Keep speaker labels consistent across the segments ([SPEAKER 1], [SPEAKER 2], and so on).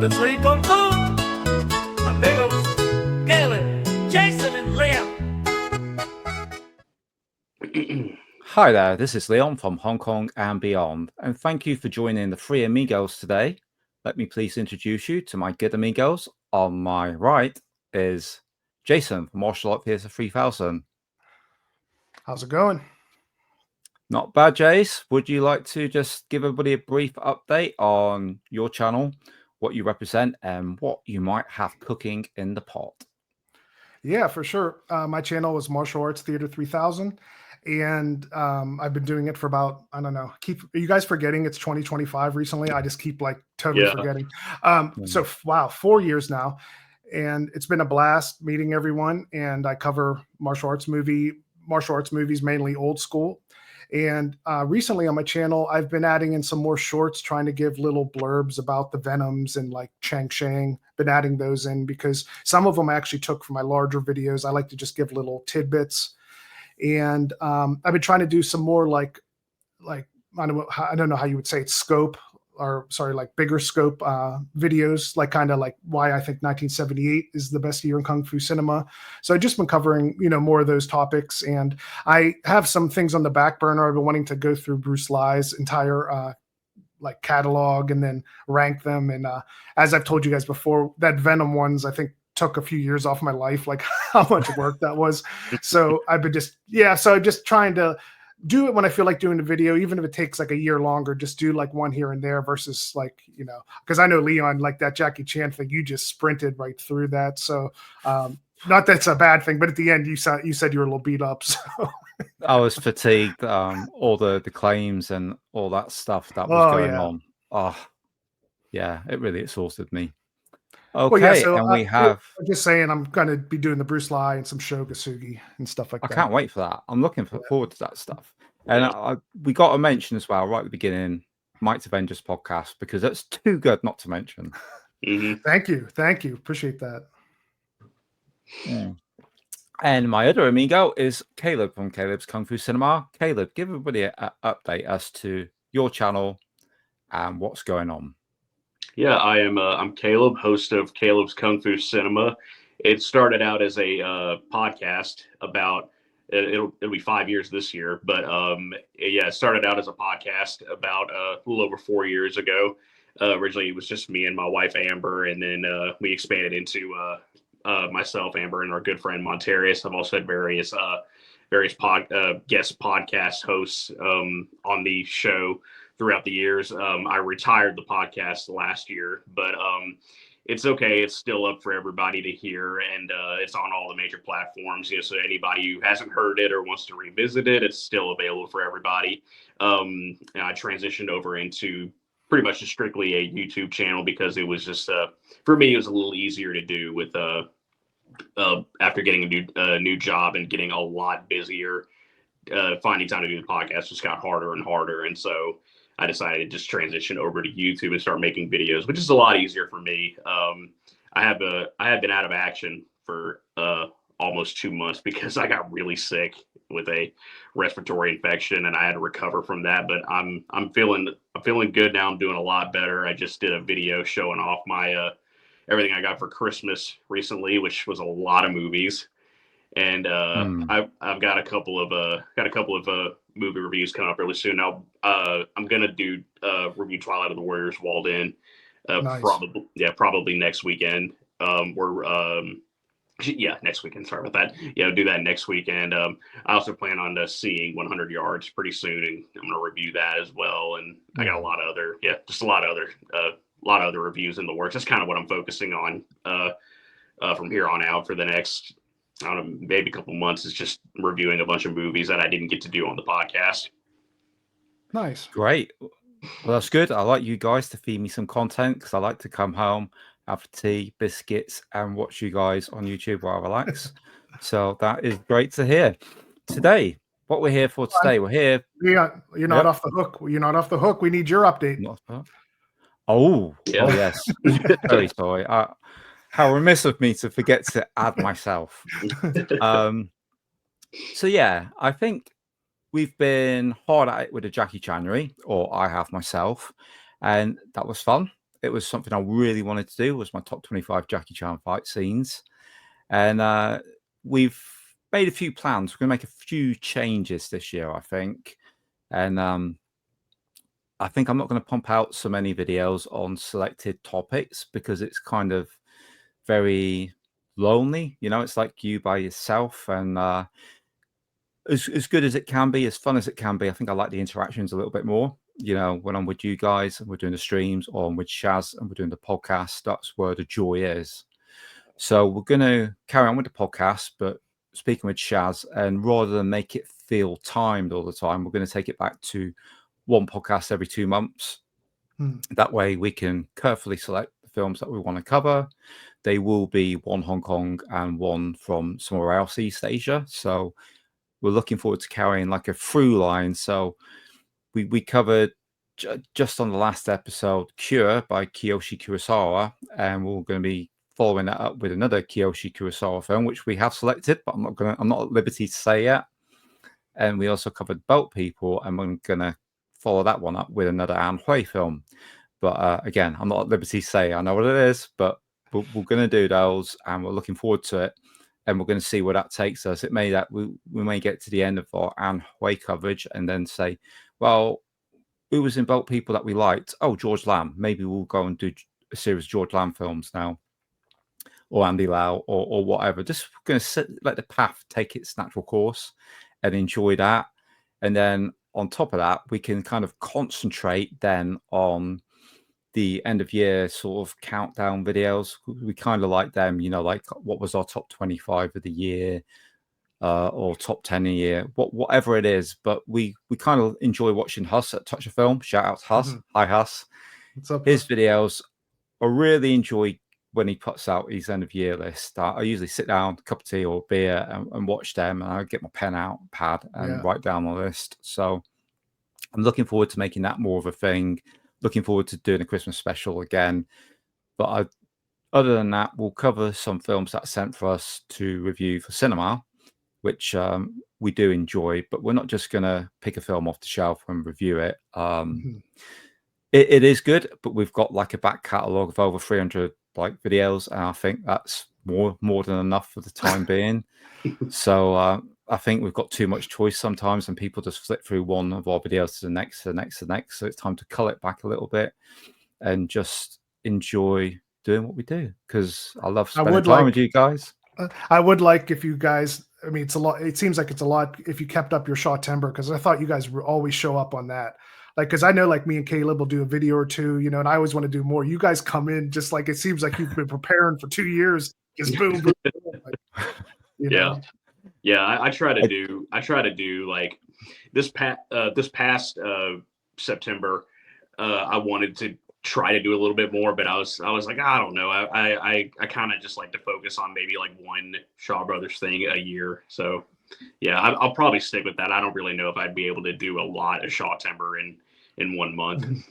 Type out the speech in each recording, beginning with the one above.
[SPEAKER 1] the three Kung Fu. Amigos, Kaleb, Jason, and Liam.
[SPEAKER 2] Hi there, this is Leon from Hong Kong and beyond, and thank you for joining the Three Amigos today. Let me please introduce you to my good amigos. On my right is Jason from Martial Art Theatre 3000.
[SPEAKER 3] How's it going?
[SPEAKER 2] Not bad, Jace. Would you like to just give everybody a brief update on your channel, what you represent, and what you might have cooking in the pot?
[SPEAKER 3] Yeah, for sure. My channel is Martial Arts Theater 3000, and I've been doing it for about, I don't know, are you guys forgetting it's 2025 recently? I just keep like totally forgetting. So wow, 4 years now, and it's been a blast meeting everyone. And I cover martial arts movies, mainly old school. And recently on my channel, I've been adding in some more shorts, trying to give little blurbs about the Venoms and like Chang Shang. Been adding those in because some of them I actually took from my larger videos. I like to just give little tidbits. And I've been trying to do some more like I don't know how you would say it, like bigger scope videos, like kind of like why I think 1978 is the best year in Kung Fu cinema. So I've just been covering, more of those topics. And I have some things on the back burner. I've been wanting to go through Bruce Lai's entire like catalog and then rank them. And as I've told you guys before, that Venom ones, I think took a few years off my life, like how much work that was. So I've been just trying to do it when I feel like doing the video, even if it takes like a year longer, just do like one here and there versus like, because I know Leon, like that Jackie Chan thing, you just sprinted right through that. So not that's a bad thing, but at the end you said you were a little beat up. So
[SPEAKER 2] I was fatigued, all the claims and all that stuff that was going on. Oh, yeah, it really exhausted me. Okay,
[SPEAKER 3] so
[SPEAKER 2] and we have...
[SPEAKER 3] I'm just saying I'm going to be doing the Bruce Lee and some Shogasugi and stuff like that.
[SPEAKER 2] I can't wait for that. I'm looking forward to that stuff. And we got to mention as well, right at the beginning, Mike's Avengers podcast, because that's too good not to mention.
[SPEAKER 3] Thank you. Appreciate that.
[SPEAKER 2] Yeah. And my other amigo is Kaleb from Kaleb's Kung Fu Cinema. Kaleb, give everybody an update as to your channel and what's going on.
[SPEAKER 4] Yeah, I'm Kaleb, host of Kaleb's Kung Fu Cinema. It started out as a podcast about it'll be 5 years this year, but it started out as a podcast about a little over 4 years ago. Originally, it was just me and my wife Amber, and then we expanded into myself, Amber, and our good friend Montarius. I've also had various guest podcast hosts on the show throughout the years. I retired the podcast last year, but it's okay. It's still up for everybody to hear, and it's on all the major platforms. So anybody who hasn't heard it or wants to revisit it, it's still available for everybody. And I transitioned over into pretty much just strictly a YouTube channel because it was just for me, it was a little easier to do with after getting a new job and getting a lot busier. Finding time to do the podcast just got harder and harder, and so I decided to just transition over to YouTube and start making videos, which is a lot easier for me. I had been out of action for almost 2 months because I got really sick with a respiratory infection and I had to recover from that. But I'm feeling good now. I'm doing a lot better. I just did a video showing off my everything I got for Christmas recently, which was a lot of movies. And I've got a couple of movie reviews coming up really soon. Now I'm gonna do review Twilight of the Warriors Walled In,
[SPEAKER 3] Nice.
[SPEAKER 4] probably next weekend. Next weekend. Sorry about that. Yeah, do that next weekend. I also plan on seeing 100 Yards pretty soon, and I'm gonna review that as well. And I got a lot of other reviews in the works. That's kind of what I'm focusing on from here on out for the next, I don't know, maybe a couple months, is just reviewing a bunch of movies that I didn't get to do on the podcast.
[SPEAKER 3] Nice.
[SPEAKER 2] Great. Well, that's good. I like you guys to feed me some content because I like to come home, have tea, biscuits, and watch you guys on YouTube while I relax. So that is great to hear. Today, what we're here for today, we're here.
[SPEAKER 3] Yeah, you're not off the hook. You're not off the hook. We need your update.
[SPEAKER 2] Oh yes. Very sorry. How remiss of me to forget to add myself. So yeah, I think we've been hard at it with the Jackie January, or I have myself, and that was fun. it was something I really wanted to do, was my top 25 Jackie Chan fight scenes. And we've made a few plans. We're going to make a few changes this year, I think. And I think I'm not going to pump out so many videos on selected topics because it's kind of very lonely. It's like you by yourself. And as good as it can be, as fun as it can be, I think I like the interactions a little bit more. When I'm with you guys and we're doing the streams, or I'm with Shaz and we're doing the podcast, that's where the joy is. So we're going to carry on with the podcast, but speaking with Shaz, and rather than make it feel timed all the time, we're going to take it back to one podcast every 2 months. That way we can carefully select the films that we want to cover. They will be one Hong Kong and one from somewhere else, East Asia. So we're looking forward to carrying like a through line. So we covered just on the last episode Cure by Kiyoshi Kurosawa, and we're going to be following that up with another Kiyoshi Kurosawa film, which we have selected, but I'm not at liberty to say yet. And we also covered Boat People, and we're going to follow that one up with another An Hui film. But again, I'm not at liberty to say I know what it is, but we're going to do those, and we're looking forward to it. And we're going to see where that takes us. It may that we may get to the end of our An Hui coverage and then say, well, who was in Boat People that we liked? Oh, George Lam. Maybe we'll go and do a series of George Lam films now, or Andy Lau, or whatever. Just going to let the path take its natural course and enjoy that. And then on top of that, we can kind of concentrate then on the end of year sort of countdown videos. We kind of like them, like what was our top 25 of the year, or top 10 a year, whatever it is. But we kind of enjoy watching Huss at Touch of Film. Shout out to Huss. Hi, Huss.
[SPEAKER 3] What's up?
[SPEAKER 2] His videos, I really enjoy when he puts out his end of year list. I usually sit down, a cup of tea or beer, and watch them, and I get my pen out, pad, and write down the list. So I'm looking forward to making that more of a thing. Looking forward to doing a Christmas special again. But other than that, we'll cover some films that are sent for us to review for cinema, which we do enjoy. But we're not just going to pick a film off the shelf and review it. It is good, but we've got like a back catalogue of over 300 videos, and I think that's more than enough for the time being. So I think we've got too much choice sometimes, and people just flip through one of our videos to the next, to the next, to the next. So it's time to cull it back a little bit and just enjoy doing what we do, because I love spending time with you guys.
[SPEAKER 3] I would like if you guys, I mean, it's a lot. It seems like it's a lot if you kept up your Shawtember, because I thought you guys would always show up on that. Because I know me and Kaleb will do a video or two, and I always want to do more. You guys come in just it seems like you've been preparing for 2 years. Just boom, boom, boom.
[SPEAKER 4] Yeah. I try to do like this past September. I wanted to try to do a little bit more, but I was like, I don't know. I kind of just like to focus on maybe like one Shaw Brothers thing a year. So yeah, I'll probably stick with that. I don't really know if I'd be able to do a lot of Shawtember in 1 month.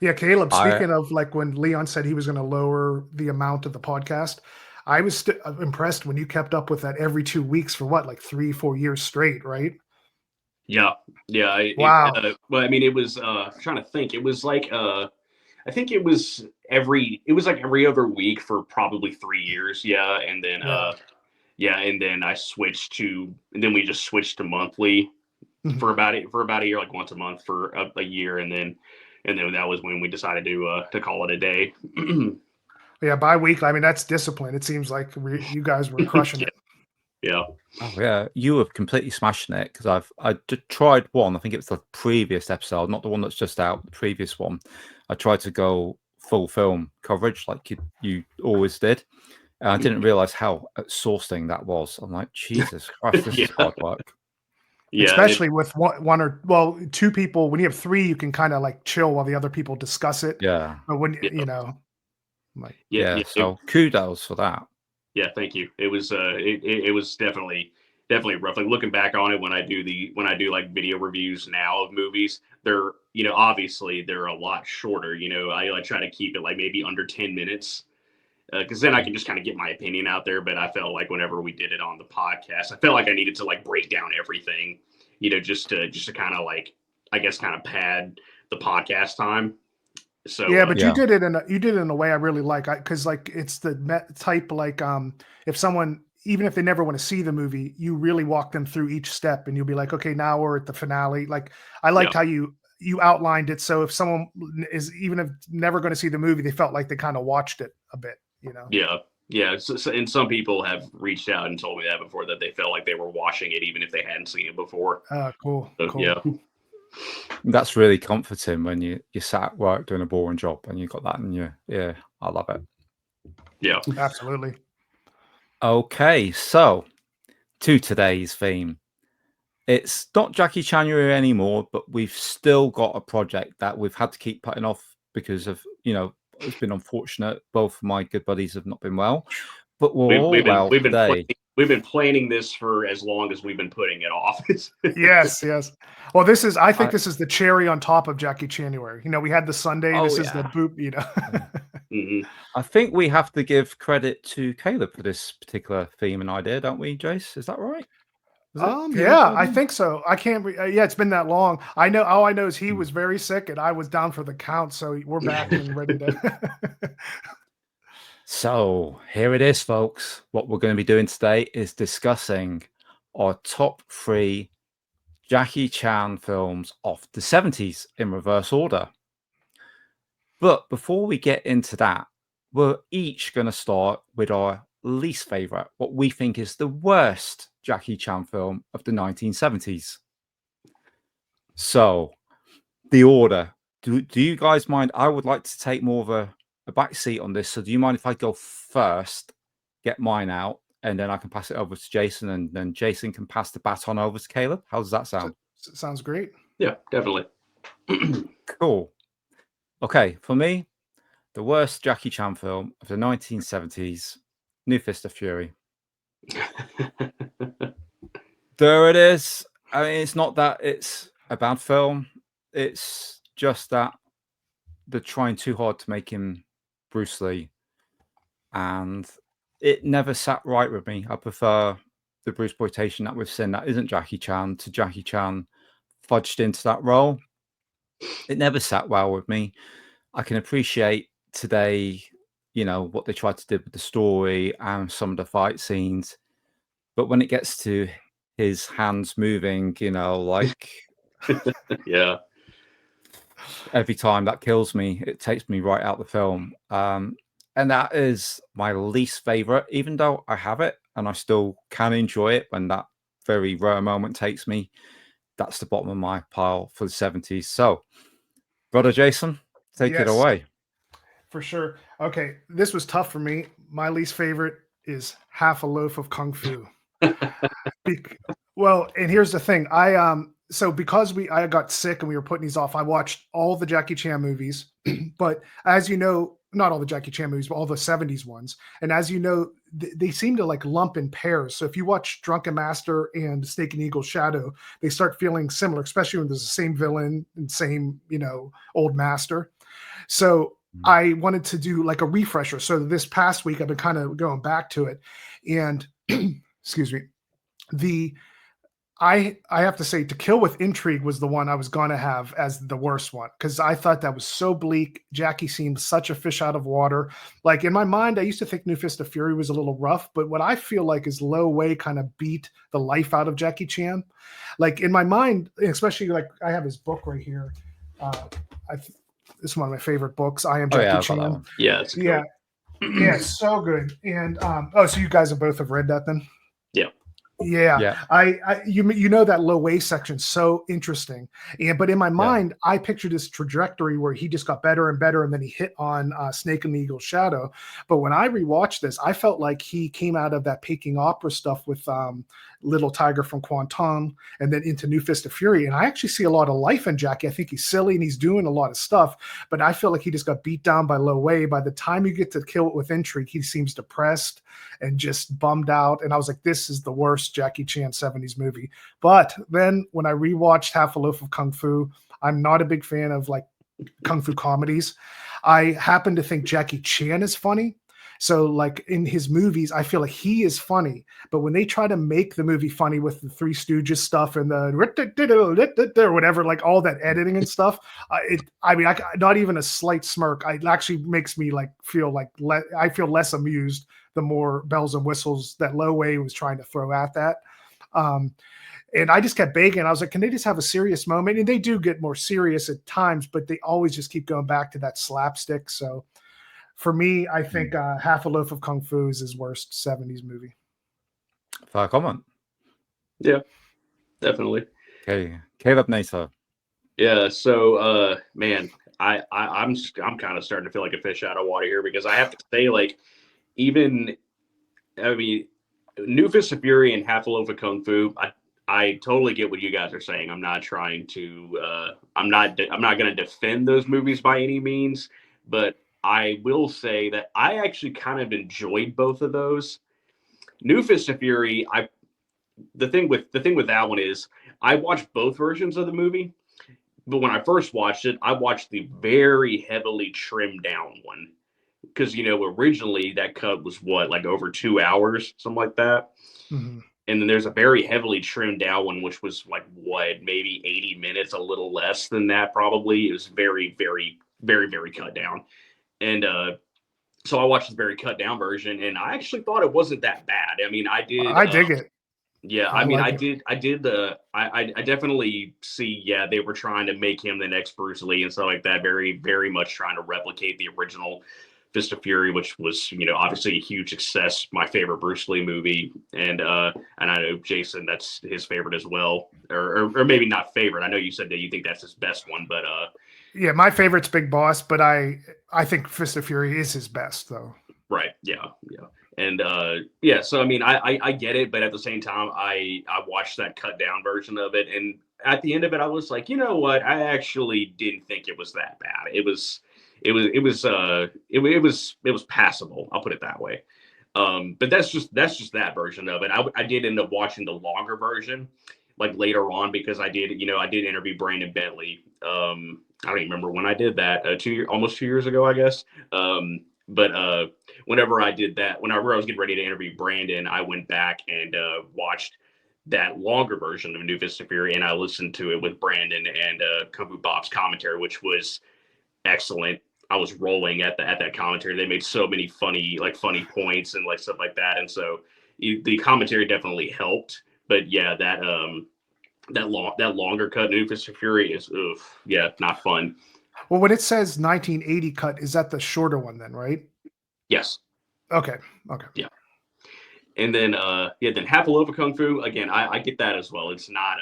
[SPEAKER 3] Yeah, Kaleb, speaking of when Leon said he was going to lower the amount of the podcast, I was impressed when you kept up with that every 2 weeks for 3-4 years straight, right?
[SPEAKER 4] Yeah.
[SPEAKER 3] Wow.
[SPEAKER 4] Well, I mean, it was I'm trying to think. It was like I think it was every other week for probably 3 years. Yeah, and then and then then we just switched to monthly for about a year, like once a month for a year, and then that was when we decided to call it a day.
[SPEAKER 3] Yeah, bi-weekly. I mean, that's discipline. It seems like you guys were crushing it.
[SPEAKER 4] Yeah.
[SPEAKER 2] Oh yeah, you were completely smashing it, because I tried one. I think it was the previous episode, not the one that's just out. The previous one, I tried to go full film coverage like you always did. And I didn't realize how exhausting that was. I'm like, Jesus Christ, this is hard work.
[SPEAKER 3] Yeah, especially with one or two people. When you have three, you can kind of chill while the other people discuss it.
[SPEAKER 2] Yeah.
[SPEAKER 3] But when
[SPEAKER 2] so kudos for that.
[SPEAKER 4] Yeah, thank you. It was it was definitely rough. Like looking back on it, when I do like video reviews now of movies, they're obviously they're a lot shorter. I try to keep it maybe under 10 minutes. Because then I can just kind of get my opinion out there. But I felt like whenever we did it on the podcast, I felt like I needed to break down everything, just to kind of I guess kind of pad the podcast time. So
[SPEAKER 3] Yeah, but
[SPEAKER 2] Yeah.
[SPEAKER 3] you did it in a way I really like, because like it's the type like if someone, even if they never want to see the movie, you really walk them through each step, and you'll be like, okay, now we're at the finale. Like I liked how you outlined it, so if someone is even if never going to see the movie, they felt like they kind of watched it a bit, you know.
[SPEAKER 4] Yeah. And some people have reached out and told me that before, that they felt like they were watching it even if they hadn't seen it before.
[SPEAKER 3] Cool.
[SPEAKER 4] So,
[SPEAKER 3] Cool.
[SPEAKER 4] Yeah.
[SPEAKER 2] That's really comforting when you sat at work doing a boring job and you got that in your ear. I love it.
[SPEAKER 4] Yeah.
[SPEAKER 3] Absolutely.
[SPEAKER 2] Okay, so to today's theme. It's not Jackie Chanuary anymore, but we've still got a project that we've had to keep putting off because of, it's been unfortunate. Both my good buddies have not been well, but we're all well today.
[SPEAKER 4] We've been planning this for as long as we've been putting it off.
[SPEAKER 3] Yes. Well, I think this is the cherry on top of Jackie Chanuary. You know, we had the Sunday. This is the boop. You know.
[SPEAKER 2] I think we have to give credit to Kaleb for this particular theme and idea, don't we, Jace? Is that right?
[SPEAKER 3] Yeah, I think so. I can't. Yeah, it's been that long. I know. All I know is he was very sick, and I was down for the count. So we're back and ready to.
[SPEAKER 2] So here it is, folks. What we're going to be doing today is discussing our top 3 Jackie Chan films of the 70s in reverse order. But before we get into that, we're each going to start with our least favorite, what we think is the worst Jackie Chan film of the 1970s. So the order, do you guys mind? I would like to take more of a back seat on this. So do you mind if I go first, get mine out, and then I can pass it over to Jason, and then Jason can pass the baton over to Kaleb? How does that sound?
[SPEAKER 3] Sounds great.
[SPEAKER 4] Yeah, definitely.
[SPEAKER 2] Cool. Okay, for me, the worst Jackie Chan film of the 1970s, New Fist of Fury. There it is. I mean, it's not that it's a bad film. It's just that they're trying too hard to make him Bruce Lee. And it never sat right with me. I prefer the Bruce Boytation that we've seen that isn't Jackie Chan to Jackie Chan fudged into that role. It never sat well with me. I can appreciate today, what they tried to do with the story and some of the fight scenes. But when it gets to his hands moving, like
[SPEAKER 4] Yeah.
[SPEAKER 2] every time that kills me, it takes me right out the film. And that is my least favorite, even though I have it and I still can enjoy it when that very rare moment takes me. That's the bottom of my pile for the 70s. So, brother Jason, take it away.
[SPEAKER 3] For sure. Okay, this was tough for me. My least favorite is Half a Loaf of Kung Fu. Well, and here's the thing. So because I got sick and we were putting these off, I watched all the Jackie Chan movies, but as you know, not all the Jackie Chan movies, but all the 70s ones. And as you know, they seem to like lump in pairs. So if you watch Drunken Master and Snake and Eagle's Shadow, they start feeling similar, especially when there's the same villain and same, old master. So I wanted to do like a refresher. So this past week, I've been kind of going back to it, and excuse me, I have to say, To Kill with Intrigue was the one I was going to have as the worst one, because I thought that was so bleak. Jackie seemed such a fish out of water. Like in my mind, I used to think New Fist of Fury was a little rough, but what I feel like is Lo Wei kind of beat the life out of Jackie Chan. Like in my mind, especially like I have his book right here. This is one of my favorite books. I Am Jackie Chan.
[SPEAKER 4] Yeah, it's
[SPEAKER 3] yeah, it's so good. And so you guys both have read that then?
[SPEAKER 4] Yeah.
[SPEAKER 3] Yeah. You know that Lo Wei section so interesting, but in my mind I pictured this trajectory where he just got better and better, and then he hit on Snake and the Eagle's Shadow. But when I rewatched this, I felt like he came out of that Peking opera stuff with Little Tiger from Kwantung and then into New Fist of Fury, and I actually see a lot of life in Jackie. I think he's silly and he's doing a lot of stuff, but I feel like he just got beat down by Lo Wei. By the time you get to Kill It with Intrigue, he seems depressed and just bummed out, and I was like, this is the worst Jackie Chan 70s movie. But then when I rewatched Half a Loaf of Kung Fu, I'm not a big fan of like kung fu comedies. I happen to think Jackie Chan is funny. So like in his movies, I feel like he is funny, but when they try to make the movie funny with the Three Stooges stuff and the or whatever, like all that editing and stuff, not even a slight smirk. It actually makes me like feel like I feel less amused the more bells and whistles that Lo Wei was trying to throw at that. And I just kept begging. I was like, can they just have a serious moment? And they do get more serious at times, but they always just keep going back to that slapstick. So for me, I think Half a Loaf of Kung Fu is his worst 70s movie.
[SPEAKER 2] Fair comment.
[SPEAKER 4] Yeah, definitely.
[SPEAKER 2] Okay, Kaleb Nato.
[SPEAKER 4] Yeah, so man, I'm kind of starting to feel like a fish out of water here, because I have to say, like, even, I mean, New Fist of Fury and Half a Loaf of Kung Fu, I totally get what you guys are saying. I'm not trying to I'm not going to defend those movies by any means, but I will say that I actually kind of enjoyed both of those. New Fist of Fury, the thing with that one is I watched both versions of the movie, but when I first watched it, I watched the very heavily trimmed down one, because originally that cut was like over 2 hours, something like that.
[SPEAKER 3] Mm-hmm.
[SPEAKER 4] And then there's a very heavily trimmed down one, which was like maybe 80 minutes, a little less than that probably. It was very, very, very, very cut down. And so I watched the very cut down version, and I actually thought it wasn't that bad. I mean, I dig it. Yeah, I definitely see, yeah, they were trying to make him the next Bruce Lee and stuff like that. Very, very much trying to replicate the original Fist of Fury, which was, obviously a huge success, my favorite Bruce Lee movie. And I know Jason, that's his favorite as well, or maybe not favorite. I know you said that you think that's his best one, but
[SPEAKER 3] yeah, my favorite's Big Boss, but I think Fist of Fury is his best though.
[SPEAKER 4] Right. Yeah. Yeah. And yeah, so I mean, I get it, but at the same time, I watched that cut down version of it, and at the end of it, I was like, you know what? I actually didn't think it was that bad. It was passable. I'll put it that way. But that's just that version of it. I did end up watching the longer version, like later on, because I did interview Brandon Bentley. I don't even remember when I did that. Almost 2 years ago, I guess. But whenever I did that, whenever I was getting ready to interview Brandon, I went back and watched that longer version of New Fist of Fury, and I listened to it with Brandon and Kung Fu Bob's commentary, which was excellent. I was rolling at that commentary. They made so many funny points and like stuff like that, and so the commentary definitely helped. But yeah, that longer cut New Fist of Fury is not fun.
[SPEAKER 3] Well, when it says 1980 cut, is that the shorter one then, right?
[SPEAKER 4] Yes.
[SPEAKER 3] Okay.
[SPEAKER 4] Yeah. And then then Half a Loaf of Kung Fu, again, I get that as well. It's not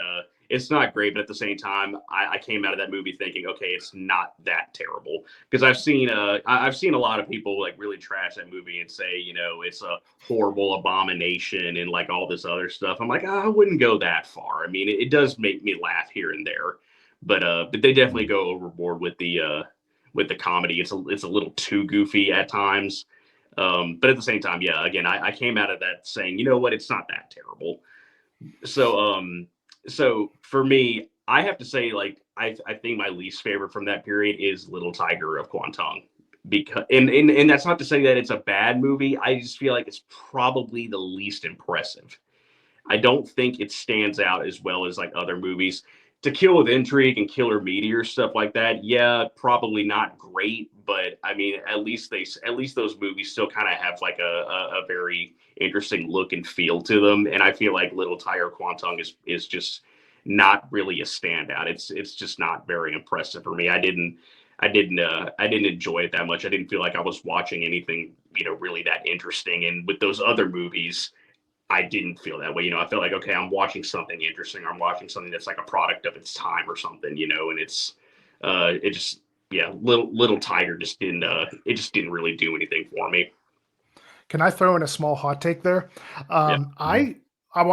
[SPEAKER 4] great, but at the same time, I came out of that movie thinking, okay, it's not that terrible, because I've seen a lot of people like really trash that movie and say, it's a horrible abomination and like all this other stuff. I'm like, I wouldn't go that far. I mean, it does make me laugh here and there. But they definitely go overboard with the comedy. It's a little too goofy at times. But at the same time, yeah, again, I came out of that saying, you know what, it's not that terrible. So for me, I have to say, like, I think my least favorite from that period is Little Tiger of Kwantung. Because and that's not to say that it's a bad movie. I just feel like it's probably the least impressive. I don't think it stands out as well as like other movies. To Kill with Intrigue and Killer Meteor, stuff like that, yeah, probably not great, but I mean, at least those movies still kind of have like a very interesting look and feel to them. And I feel like Little Tiger Kwantung is just not really a standout. It's just not very impressive for me. I didn't enjoy it that much. I didn't feel like I was watching anything, really that interesting. And with those other movies, I didn't feel that way. I felt like, okay, I'm watching something interesting. I'm watching something that's like a product of its time or something, and it's, Little Tiger just didn't really do anything for me.
[SPEAKER 3] Can I throw in a small hot take there?
[SPEAKER 4] Yeah.
[SPEAKER 3] I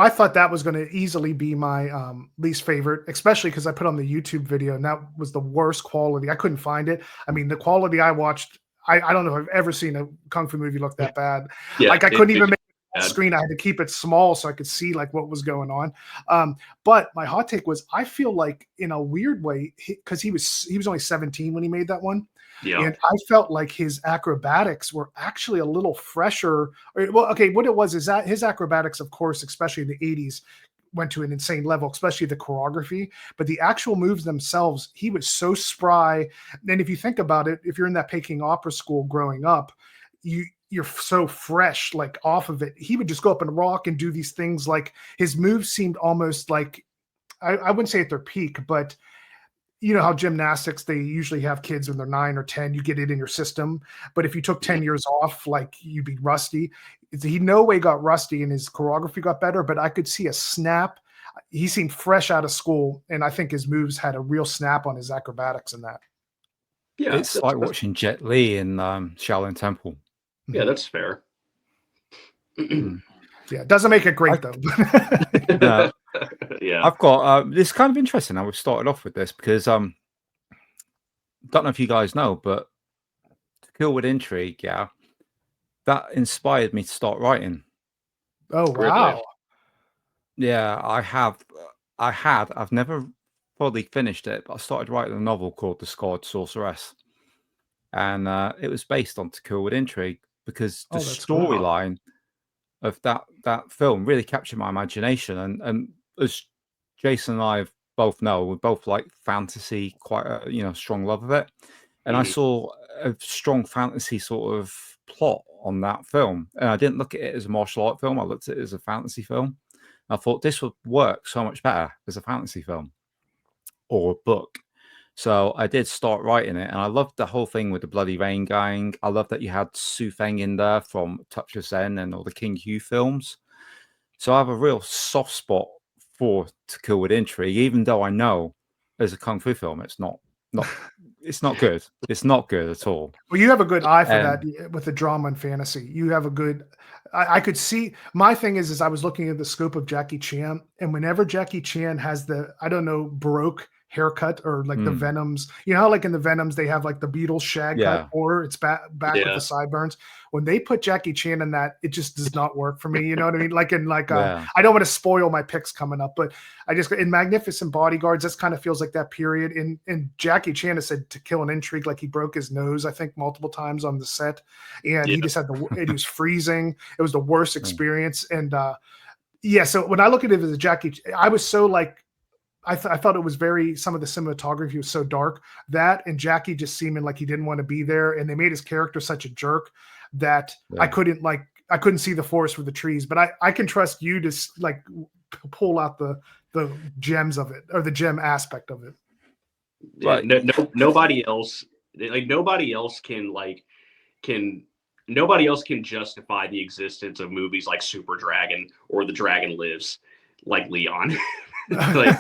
[SPEAKER 3] thought that was going to easily be my least favorite, especially because I put on the YouTube video and that was the worst quality. I couldn't find it. I mean, the quality I watched, I don't know if I've ever seen a Kung Fu movie look that bad.
[SPEAKER 4] Yeah,
[SPEAKER 3] like I couldn't even make screen. I had to keep it small so I could see like what was going on. But my hot take was, I feel like in a weird way, because he was only 17 when he made that one.
[SPEAKER 4] Yeah.
[SPEAKER 3] And I felt like his acrobatics were actually a little fresher. Well, okay, what it was is that his acrobatics, of course, especially in the 80s, went to an insane level, especially the choreography. But the actual moves themselves, he was so spry. And if you think about it, if you're in that Peking opera school growing up, you're so fresh, like off of it. He would just go up and rock and do these things. Like his moves seemed almost like, I wouldn't say at their peak, but you know how gymnastics, they usually have kids when they're 9 or 10, you get it in your system. But if you took 10 years off, like you'd be rusty. He no way got rusty and his choreography got better, but I could see a snap. He seemed fresh out of school, and I think his moves had a real snap on his acrobatics in that.
[SPEAKER 4] Yeah.
[SPEAKER 2] It's like watching Jet Li in Shaolin Temple.
[SPEAKER 4] Yeah, that's fair.
[SPEAKER 3] Yeah, it doesn't make it great though.
[SPEAKER 4] Yeah.
[SPEAKER 2] I've got this kind of interesting. I was started off with this because don't know if you guys know, but To Kill with Intrigue, yeah, that inspired me to start writing.
[SPEAKER 3] Oh wow.
[SPEAKER 2] Yeah, I've never fully finished it, but I started writing a novel called The Scarred Sorceress, and it was based on To Kill with Intrigue because the
[SPEAKER 3] that's cool.
[SPEAKER 2] storyline of that film really captured my imagination. And as Jason and I both know, we both like fantasy, quite a strong love of it. And I saw a strong fantasy sort of plot on that film, and I didn't look at it as a martial art film. I looked at it as a fantasy film. I thought this would work so much better as a fantasy film or a book. So I did start writing it, and I loved the whole thing with the Bloody Rain Gang. I love that you had Su Feng in there from Touch of Zen and all the King Hu films. So I have a real soft spot for To Kill with Intrigue, even though I know as a kung fu film, it's not it's not good. It's not good at all.
[SPEAKER 3] Well, you have a good eye for that with the drama and fantasy. You have a good. I could see. My thing is I was looking at the scope of Jackie Chan, and whenever Jackie Chan has the Baroque haircut or like the Venoms, you know how like in the Venoms they have like the Beatles shag cut, or it's back with the sideburns. When they put Jackie Chan in that, it just does not work for me. You know what I mean? Like I don't want to spoil my picks coming up, but I just in Magnificent Bodyguards, this kind of feels like that period. In Jackie Chan has said To Kill an Intrigue, like he broke his nose, I think multiple times on the set, and he just had he was freezing. It was the worst experience. And so when I look at it as a Jackie, I was so like, I thought it was some of the cinematography was so dark, that and Jackie just seeming like he didn't want to be there. And they made his character such a jerk that I couldn't see the forest for the trees, but I can trust you to like pull out the gems of it, or the gem aspect of it.
[SPEAKER 4] Right. Nobody else can justify the existence of movies like Super Dragon or The Dragon Lives like Leon. I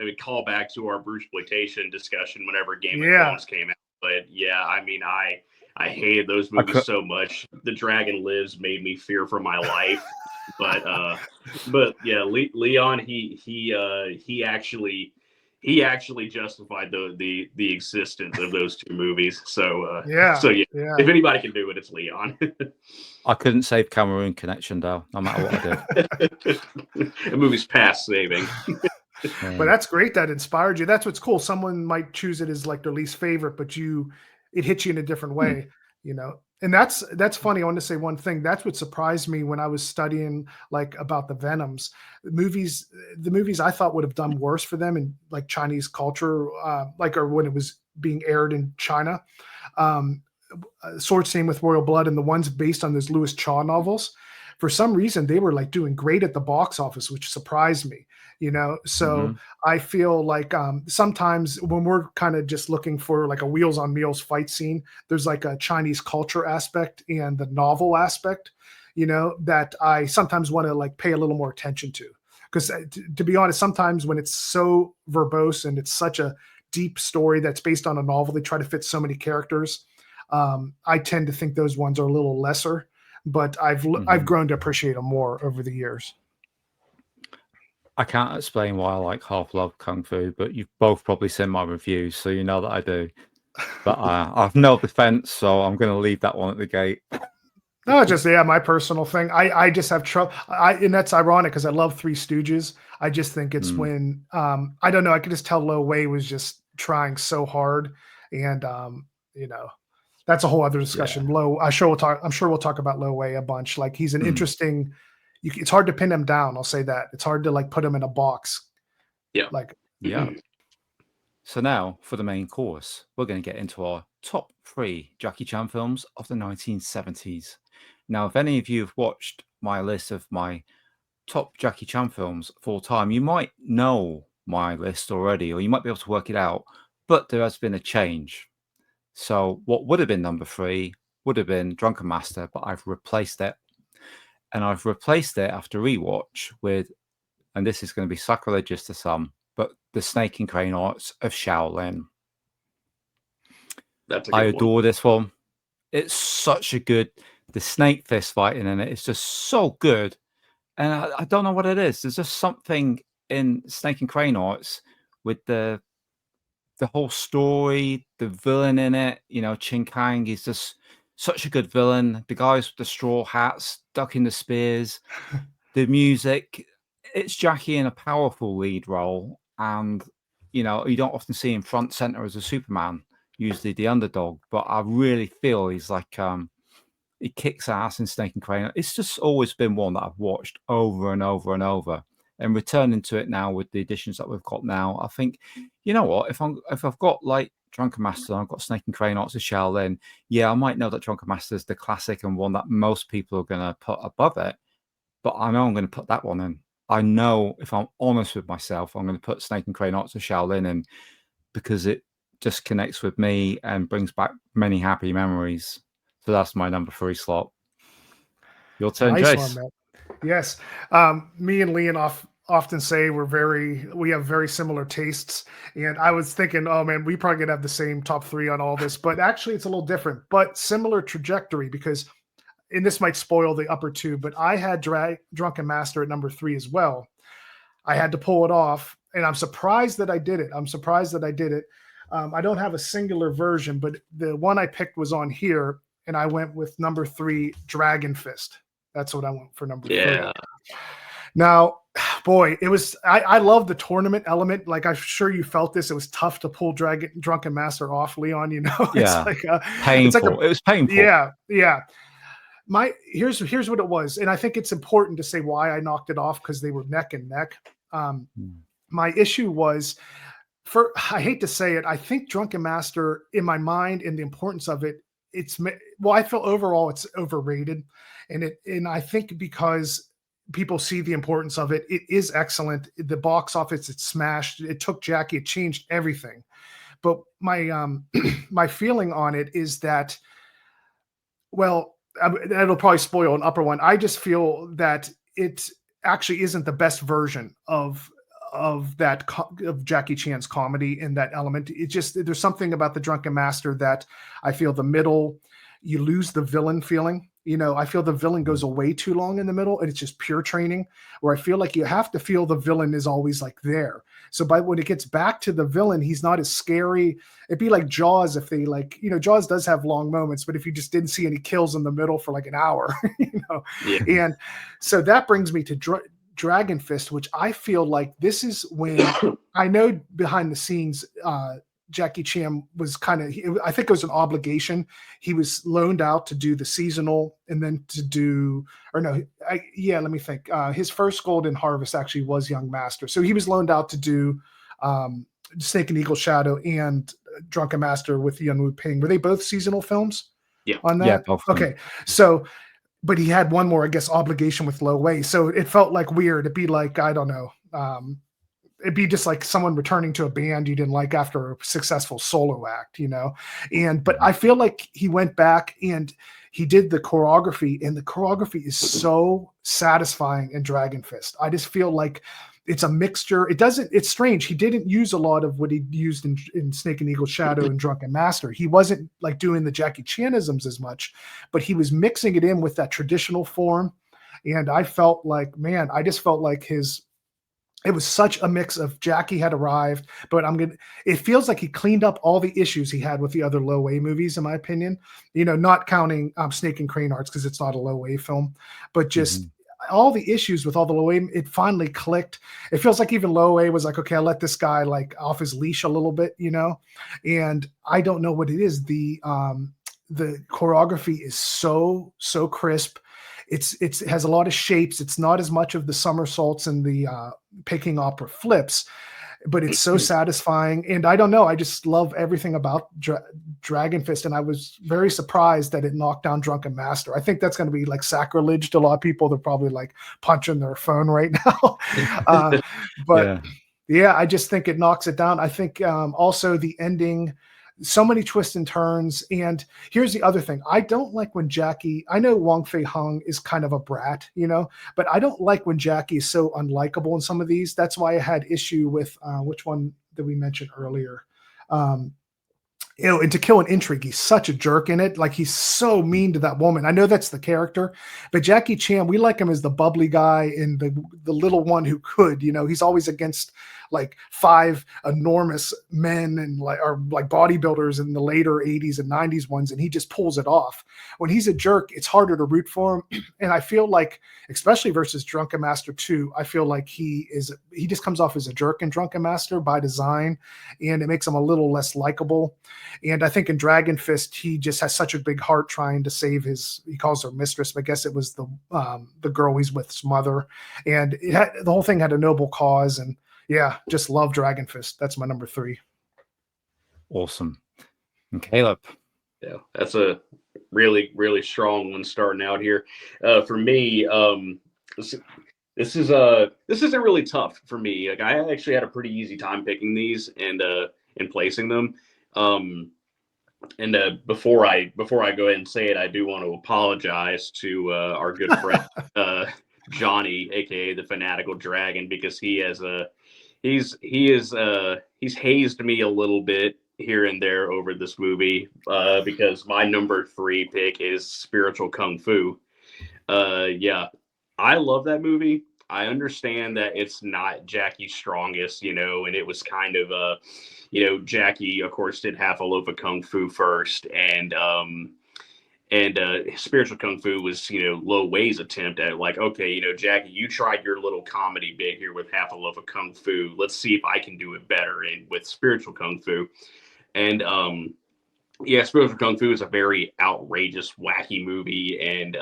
[SPEAKER 4] would call back to our Bruceploitation discussion whenever Game of Thrones came out. But yeah, I mean, I hated those movies so much. The Dragon Lives made me fear for my life. But yeah, Leon, he actually justified the existence of those two movies. So if anybody can do it, it's Leon.
[SPEAKER 2] I couldn't save Cameroon Connection though, no matter what I did.
[SPEAKER 4] The movie's past saving.
[SPEAKER 3] But that's great that inspired you. That's what's cool. Someone might choose it as like their least favorite, but it hits you in a different way, you know. And that's funny. I want to say one thing. That's what surprised me when I was studying like about the Venoms. The movies I thought would have done worse for them in like Chinese culture, or when it was being aired in China. Sword Scene with Royal Blood and the ones based on those Louis Cha novels, for some reason they were like doing great at the box office, which surprised me, you know. So I feel like sometimes when we're kind of just looking for like a wheels on meals fight scene, there's like a Chinese culture aspect and the novel aspect, you know, that I sometimes want to like pay a little more attention to, because to be honest, sometimes when it's so verbose and it's such a deep story that's based on a novel, they try to fit so many characters. I tend to think those ones are a little lesser, but I've grown to appreciate them more over the years.
[SPEAKER 2] I can't explain why I like Half-Love Kung Fu, but you've both probably seen my reviews, so you know that I do. But I've no defense, so I'm going to leave that one at the gate.
[SPEAKER 3] No, just my personal thing. I just have trouble. And that's ironic because I love Three Stooges. I just think it's when I don't know. I could just tell Lo Wei was just trying so hard, and that's a whole other discussion. I'm sure we'll talk about Lo Wei a bunch. Like he's an interesting. It's hard to pin him down. I'll say that it's hard to like put him in a box.
[SPEAKER 4] Yeah.
[SPEAKER 2] Yeah. So now for the main course, we're going to get into our top 3 Jackie Chan films of the 1970s. Now, if any of you have watched my list of my top Jackie Chan films of all time, you might know my list already, or you might be able to work it out, but there has been a change. So what would have been number 3 would have been Drunken Master, but I've replaced it. And I've replaced it after rewatch with, and this is going to be sacrilegious to some, but The Snake and Crane Arts of Shaolin. I adore this one. It's such a good, the snake fist fighting in it is just so good. And I don't know what it is. There's just something in Snake and Crane Arts with the whole story, the villain in it. Chin Kang is just such a good villain. The guys with the straw hats, ducking the spears, the music. It's Jackie in a powerful lead role. And, you don't often see him front center as a Superman, usually the underdog. But I really feel he's like, he kicks ass in Snake and Crane. It's just always been one that I've watched over and over and over. And returning to it now with the additions that we've got now, I think, you know what? If I've got like Drunken Master, I've got Snake and Crane Arts of Shaolin. Yeah, I might know that Drunken Master is the classic and one that most people are going to put above it. But I know I'm going to put that one in. I know if I'm honest with myself, I'm going to put Snake and Crane Arts of Shaolin in because it just connects with me and brings back many happy memories. So that's my number 3 slot. Your turn,
[SPEAKER 3] nice
[SPEAKER 2] Jace.
[SPEAKER 3] One, man. Yes. Me and Leon often say we have very similar tastes. And I was thinking, oh man, we probably could have the same top 3 on all this, but actually it's a little different, but similar trajectory because, and this might spoil the upper 2, but I had Drunken Master at number 3 as well. I had to pull it off and I'm surprised that I did it. I don't have a singular version, but the one I picked was on here and I went with number 3, Dragon Fist. That's what I went for number 3. Now, boy, it was, I love the tournament element. Like, I'm sure you felt this. It was tough to pull Drunken Master off, Leon,
[SPEAKER 2] Yeah.
[SPEAKER 3] It's like
[SPEAKER 2] painful. It was painful.
[SPEAKER 3] Yeah. Here's what it was. And I think it's important to say why I knocked it off because they were neck and neck. My issue was, I hate to say it, I think Drunken Master, in my mind and the importance of it, I feel overall it's overrated. And I think because people see the importance of it, it is excellent. The box office, it smashed. It took Jackie, it changed everything. But my my feeling on it is that, well, that'll probably spoil an upper one. I just feel that it actually isn't the best version of Jackie Chan's comedy in that element. It just, there's something about the Drunken Master that I feel the middle, you lose the villain feeling. I feel the villain goes away too long in the middle and it's just pure training, where I feel like you have to feel the villain is always like there. So when it gets back to the villain, he's not as scary. It'd be like Jaws if they Jaws does have long moments, but if you just didn't see any kills in the middle for like an hour,
[SPEAKER 4] Yeah.
[SPEAKER 3] And so that brings me to Dragon Fist, which I feel like this is when I know behind the scenes, Jackie Chan was I think it was an obligation. He was loaned out to do the seasonal and then let me think. His first Golden Harvest actually was Young Master. So he was loaned out to do Snake and Eagle Shadow and Drunken Master with Yuen Wu Ping. Were they both seasonal films?
[SPEAKER 4] Yeah.
[SPEAKER 3] On that?
[SPEAKER 2] Yeah, both.
[SPEAKER 3] Okay. So, but he had one more, I guess, obligation with Lo Wei. So it felt like weird. It'd be like, I don't know. It'd be just like someone returning to a band you didn't like after a successful solo act, but I feel like he went back and he did the choreography, and the choreography is so satisfying in Dragon Fist. I just feel like it's a mixture. It's strange. He didn't use a lot of what he used in Snake and Eagle Shadow and Drunken Master. He wasn't like doing the Jackie Chanisms as much, but he was mixing it in with that traditional form. And I felt like, man, I just felt like his it was such a mix of Jackie had arrived, but it feels like he cleaned up all the issues he had with the other low A movies, in my opinion. Not counting Snake and Crane Arts because it's not a low A film, but just all the issues with all the low A, it finally clicked. It feels like even low A was like, okay, I'll let this guy like off his leash a little bit, and I don't know what it is. The choreography is so crisp. It has a lot of shapes. It's not as much of the somersaults and the picking opera flips, but it's so satisfying. And I don't know, I just love everything about Dragon Fist. And I was very surprised that it knocked down Drunken Master. I think that's going to be like sacrilege to a lot of people. They're probably like punching their phone right now. But yeah, I just think it knocks it down. I think also the ending, so many twists and turns. And here's the other thing. I don't like when Jackie, I know Wong Fei Hung is kind of a brat, but I don't like when Jackie is so unlikable in some of these. That's why I had issue with which one that we mentioned earlier. And To Kill an Intrigue, he's such a jerk in it. Like, he's so mean to that woman. I know that's the character, but Jackie Chan, we like him as the bubbly guy and the little one who could, he's always against like 5 enormous men and like bodybuilders in the later 80s and 90s ones, and he just pulls it off. When he's a jerk, it's harder to root for him. And I feel like, especially versus Drunken Master 2, I feel like he just comes off as a jerk in Drunken Master by design, and it makes him a little less likable. And I think in Dragon Fist, he just has such a big heart trying to save he calls her mistress, but I guess it was the girl he's with's mother. And the whole thing had a noble cause. And yeah, just love Dragon Fist. That's my number 3.
[SPEAKER 2] Awesome. And Kaleb.
[SPEAKER 4] Yeah, that's a really, really strong one starting out here. For me, this isn't really tough for me. Like, I actually had a pretty easy time picking these and placing them. Before I go ahead and say it, I do want to apologize to our good friend Johnny, aka the Fanatical Dragon, because he's hazed me a little bit here and there over this movie, because my number 3 pick is Spiritual Kung Fu. Yeah, I love that movie. I understand that it's not Jackie's strongest, and it was kind of Jackie, of course, did half a loaf of Kung Fu first, and Spiritual Kung Fu was, Lo Wei's attempt at like, okay, Jackie, you tried your little comedy bit here with half a loaf of Kung Fu. Let's see if I can do it better with Spiritual Kung Fu. And Spiritual Kung Fu is a very outrageous, wacky movie, and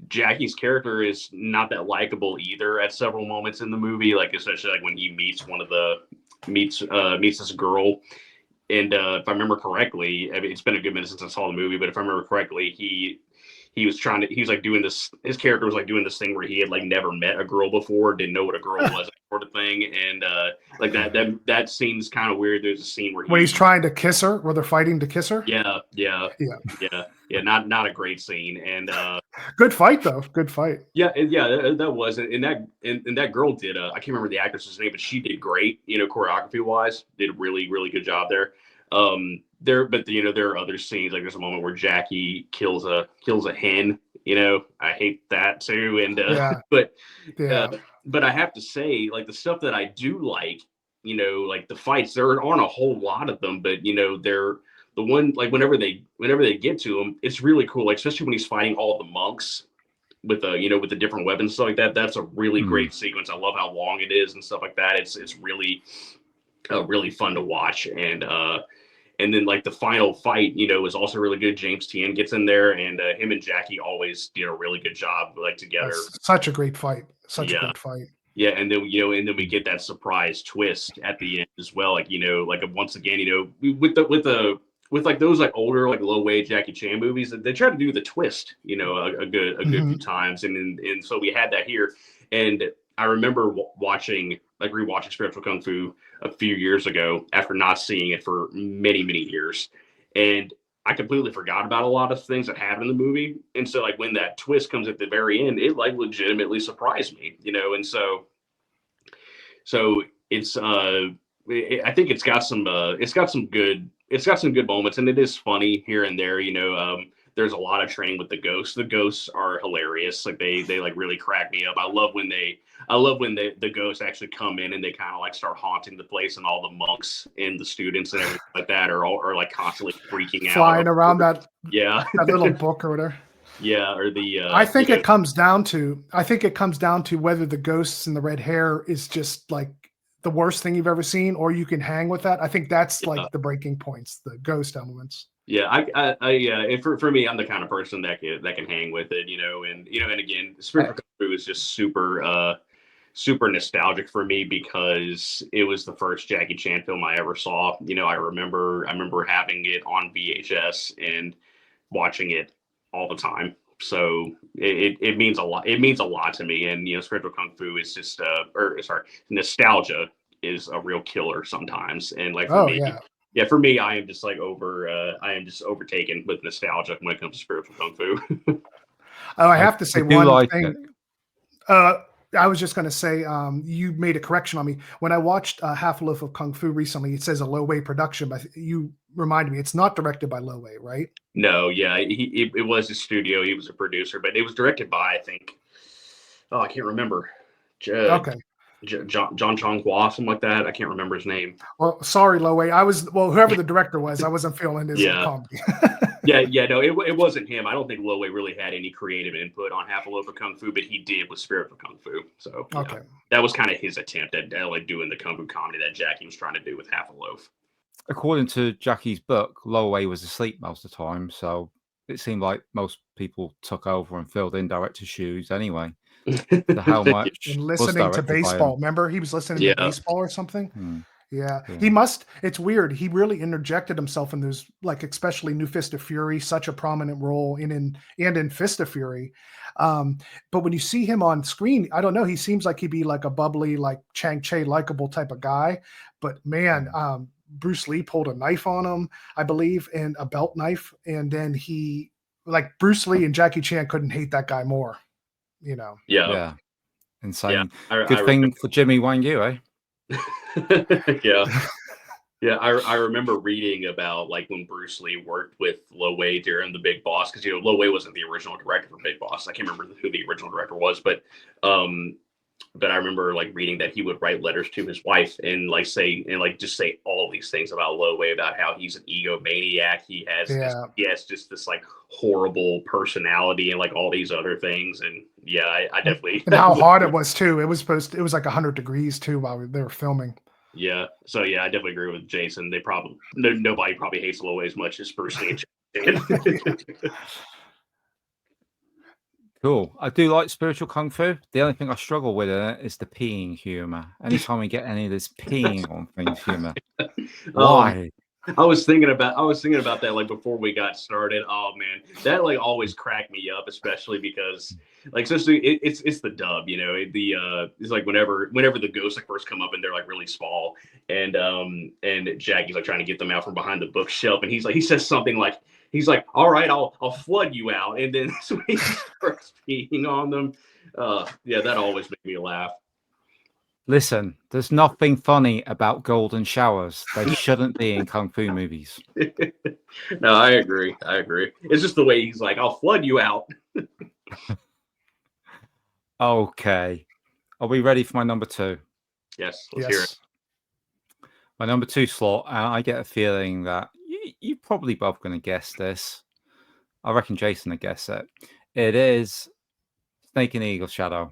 [SPEAKER 4] Jackie's character is not that likable either at several moments in the movie, like especially like when he meets this girl. And if I remember correctly, I mean, it's been a good minute since I saw the movie, but if I remember correctly, he was like doing this, his character was like doing this thing where he had like never met a girl before, didn't know what a girl was, sort of thing. And like that scene's kind of weird. There's a scene where
[SPEAKER 3] he's trying to kiss her, where they're fighting to kiss her.
[SPEAKER 4] Yeah. Not a great scene. And
[SPEAKER 3] good fight though. Good fight.
[SPEAKER 4] Yeah, that was, and that girl did. I can't remember the actress's name, but she did great. Choreography wise, did a really, really good job there. There are other scenes, like there's a moment where Jackie kills a hen. I hate that too. And but I have to say, like, the stuff that I do like, like the fights, there aren't a whole lot of them, but they're the one, like whenever they get to him, it's really cool. Like, especially when he's fighting all the monks with with the different weapons and stuff like that. That's a really great sequence. I love how long it is and stuff like that. It's really really fun to watch. And then like the final fight, is also really good. James Tien gets in there, and him and Jackie always did a really good job, like, together.
[SPEAKER 3] That's such a great fight. Such a good fight.
[SPEAKER 4] Yeah, and then we get that surprise twist at the end as well. Like, like once again, with like those like older like low wage Jackie Chan movies, they try to do the twist, a good few times, and so we had that here. And I remember rewatching Spiritual Kung Fu a few years ago after not seeing it for many, many years, and I completely forgot about a lot of things that happened in the movie. And so like when that twist comes at the very end, it like legitimately surprised me, and so it's I think it's got some good moments, and it is funny here and there. there's a lot of training with the ghosts. The ghosts are hilarious. Like they like really crack me up. I love when the ghosts actually come in and they kind of like start haunting the place, and all the monks and the students and everything like that are like constantly freaking out,
[SPEAKER 3] flying around that
[SPEAKER 4] yeah,
[SPEAKER 3] that little book or whatever.
[SPEAKER 4] yeah, or the
[SPEAKER 3] I think
[SPEAKER 4] you
[SPEAKER 3] it comes down to whether the ghosts and the red hair is just like the worst thing you've ever seen, or you can hang with that. I think that's
[SPEAKER 4] Yeah.
[SPEAKER 3] like the breaking points, the ghost elements.
[SPEAKER 4] Yeah, and for me, I'm the kind of person that can hang with it, and again, Spiritual Kung Fu is just super nostalgic for me because it was the first Jackie Chan film I ever saw. I remember having it on VHS and watching it all the time. So it means a lot. It means a lot to me, and Spiritual Kung Fu is just nostalgia is a real killer sometimes, and like for me. Yeah, for me, I am just like overtaken with nostalgia when it comes to Spiritual Kung Fu.
[SPEAKER 3] I have to say one thing.
[SPEAKER 2] It.
[SPEAKER 3] I was just going to say, you made a correction on me. When I watched Half a Loaf of Kung Fu recently, it says a Lo Wei production, but you reminded me it's not directed by Lo Wei, right?
[SPEAKER 4] No, yeah, it was his studio. He was a producer, but it was directed by, I think, I can't remember.
[SPEAKER 3] Okay.
[SPEAKER 4] John Chong Hua, something like that. I can't remember his name.
[SPEAKER 3] Well, sorry, Lo Wei. Whoever the director was, I wasn't feeling his comedy.
[SPEAKER 4] No, it wasn't him. I don't think Lo Wei really had any creative input on Half a Loaf of Kung Fu, but he did with Spiritual Kung Fu. So
[SPEAKER 3] okay,
[SPEAKER 4] that was kind of his attempt at like doing the Kung Fu comedy that Jackie was trying to do with Half a Loaf.
[SPEAKER 2] According to Jackie's book, Lo Wei was asleep most of the time, so it seemed like most people took over and filled in director's shoes anyway. So how much
[SPEAKER 3] and listening to baseball? Remember, he was listening to baseball or something. Yeah, he must. It's weird. He really interjected himself in those, like especially New Fist of Fury, such a prominent role in Fist of Fury. But when you see him on screen, I don't know. He seems like he'd be like a bubbly, like Chang Che, likable type of guy. But man, Bruce Lee pulled a knife on him, I believe, and a belt knife, and then Bruce Lee and Jackie Chan couldn't hate that guy more.
[SPEAKER 2] Yeah. Insane.
[SPEAKER 4] Yeah.
[SPEAKER 2] Good thing for Jimmy Wang Yu, eh?
[SPEAKER 4] Yeah. I remember reading about like when Bruce Lee worked with Lo Wei during The Big Boss, because Lo Wei wasn't the original director for Big Boss. I can't remember who the original director was, but I remember like reading that he would write letters to his wife and just say all these things about Lo Wei, about how he's an egomaniac. He has just this like horrible personality and like all these other things. And I definitely.
[SPEAKER 3] And how hot it was too. It was like 100 degrees too while they were filming.
[SPEAKER 4] Yeah. So I definitely agree with Jason. Nobody probably hates Lo Wei as much as Bruce Lee did.
[SPEAKER 2] Cool. I do like Spiritual Kung Fu. The only thing I struggle with in it is the peeing humor. Anytime we get any of this peeing on things humor, why?
[SPEAKER 4] I was thinking about that like before we got started. Oh man, that like always cracked me up, especially because like especially it's the dub, it's like whenever the ghosts like first come up and they're like really small, and Jackie's like trying to get them out from behind the bookshelf, and he says something like. He's like, all right, I'll flood you out. And then so he starts peeing on them. That always made me laugh.
[SPEAKER 2] Listen, there's nothing funny about golden showers. They shouldn't be in Kung Fu movies.
[SPEAKER 4] No, I agree. It's just the way he's like, I'll flood you out.
[SPEAKER 2] Okay. Are we ready for my number 2?
[SPEAKER 4] Yes, let's hear it.
[SPEAKER 2] My number 2 slot, and I get a feeling that you're probably both going to guess this. I reckon Jason will guess it. It is Snake and Eagle Shadow.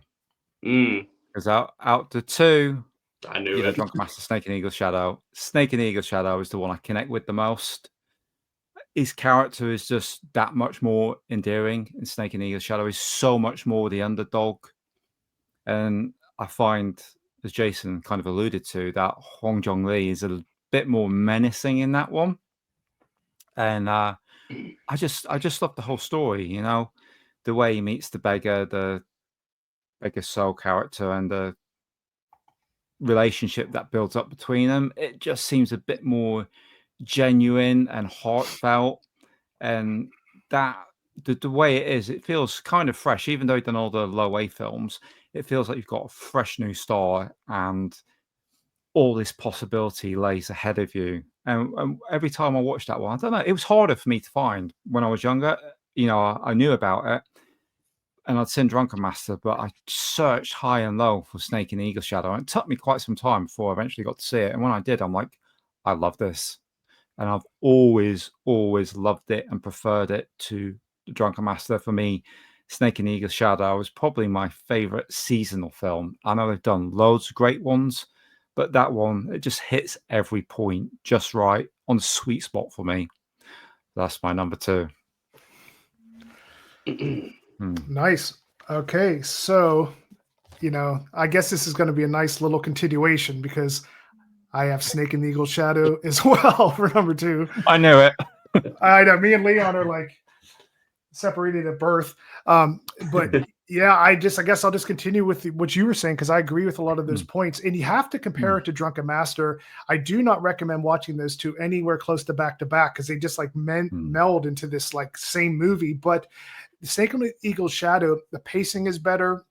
[SPEAKER 2] Because out the 2,
[SPEAKER 4] I knew it.
[SPEAKER 2] Drunken Master, Snake and Eagle Shadow. Snake and Eagle Shadow is the one I connect with the most. His character is just that much more endearing in Snake and Eagle Shadow. He's so much more the underdog. And I find, as Jason kind of alluded to, that Hong Jong Lee is a bit more menacing in that one. And I just love the whole story, the way he meets the beggar soul character, and the relationship that builds up between them. It just seems a bit more genuine and heartfelt, and that the way it is, it feels kind of fresh. Even though he's done all the Lo Wei films, it feels like you've got a fresh new star, and all this possibility lays ahead of you. And every time I watch that one, I don't know, it was harder for me to find when I was younger. I knew about it, and I'd seen Drunken Master, but I searched high and low for Snake in the Eagle Shadow, and it took me quite some time before I eventually got to see it. And when I did, I'm like, I love this, and I've always loved it and preferred it to the Drunken Master. For me, Snake in the Eagle Shadow was probably my favorite seasonal film. I know they've done loads of great ones, but that one, it just hits every point just right, on the sweet spot for me. That's my number 2.
[SPEAKER 3] Nice. Okay, so I guess this is going to be a nice little continuation because I have Snake in the Eagle Shadow as well for number 2.
[SPEAKER 2] I knew it.
[SPEAKER 3] I know me and Leon are like separated at birth. But yeah, I guess I'll just continue with what you were saying, because I agree with a lot of those points. And you have to compare it to Drunken Master. I do not recommend watching those two anywhere close to back, because they just like meld into this like same movie. But Snake in the Eagle Shadow, the pacing is better.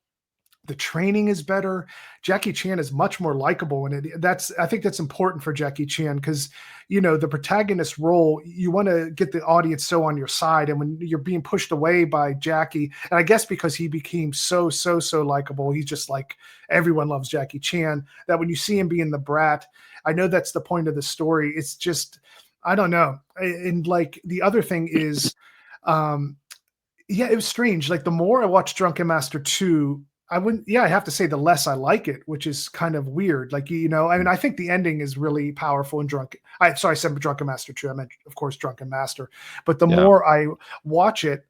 [SPEAKER 3] The training is better. Jackie Chan is much more likable, and I think that's important for Jackie Chan, because the protagonist role, you want to get the audience so on your side, and when you're being pushed away by Jackie, and I guess because he became so likable, he's just like everyone loves Jackie Chan, that when you see him being the brat, I know that's the point of the story. It's just, I don't know. And like the other thing is, yeah, it was strange. Like the more I watched Drunken Master 2, I have to say the less I like it, which is kind of weird. Like, I mean, I think the ending is really powerful in I said Drunken Master 2. I meant, of course, Drunken Master. But the more I watch it,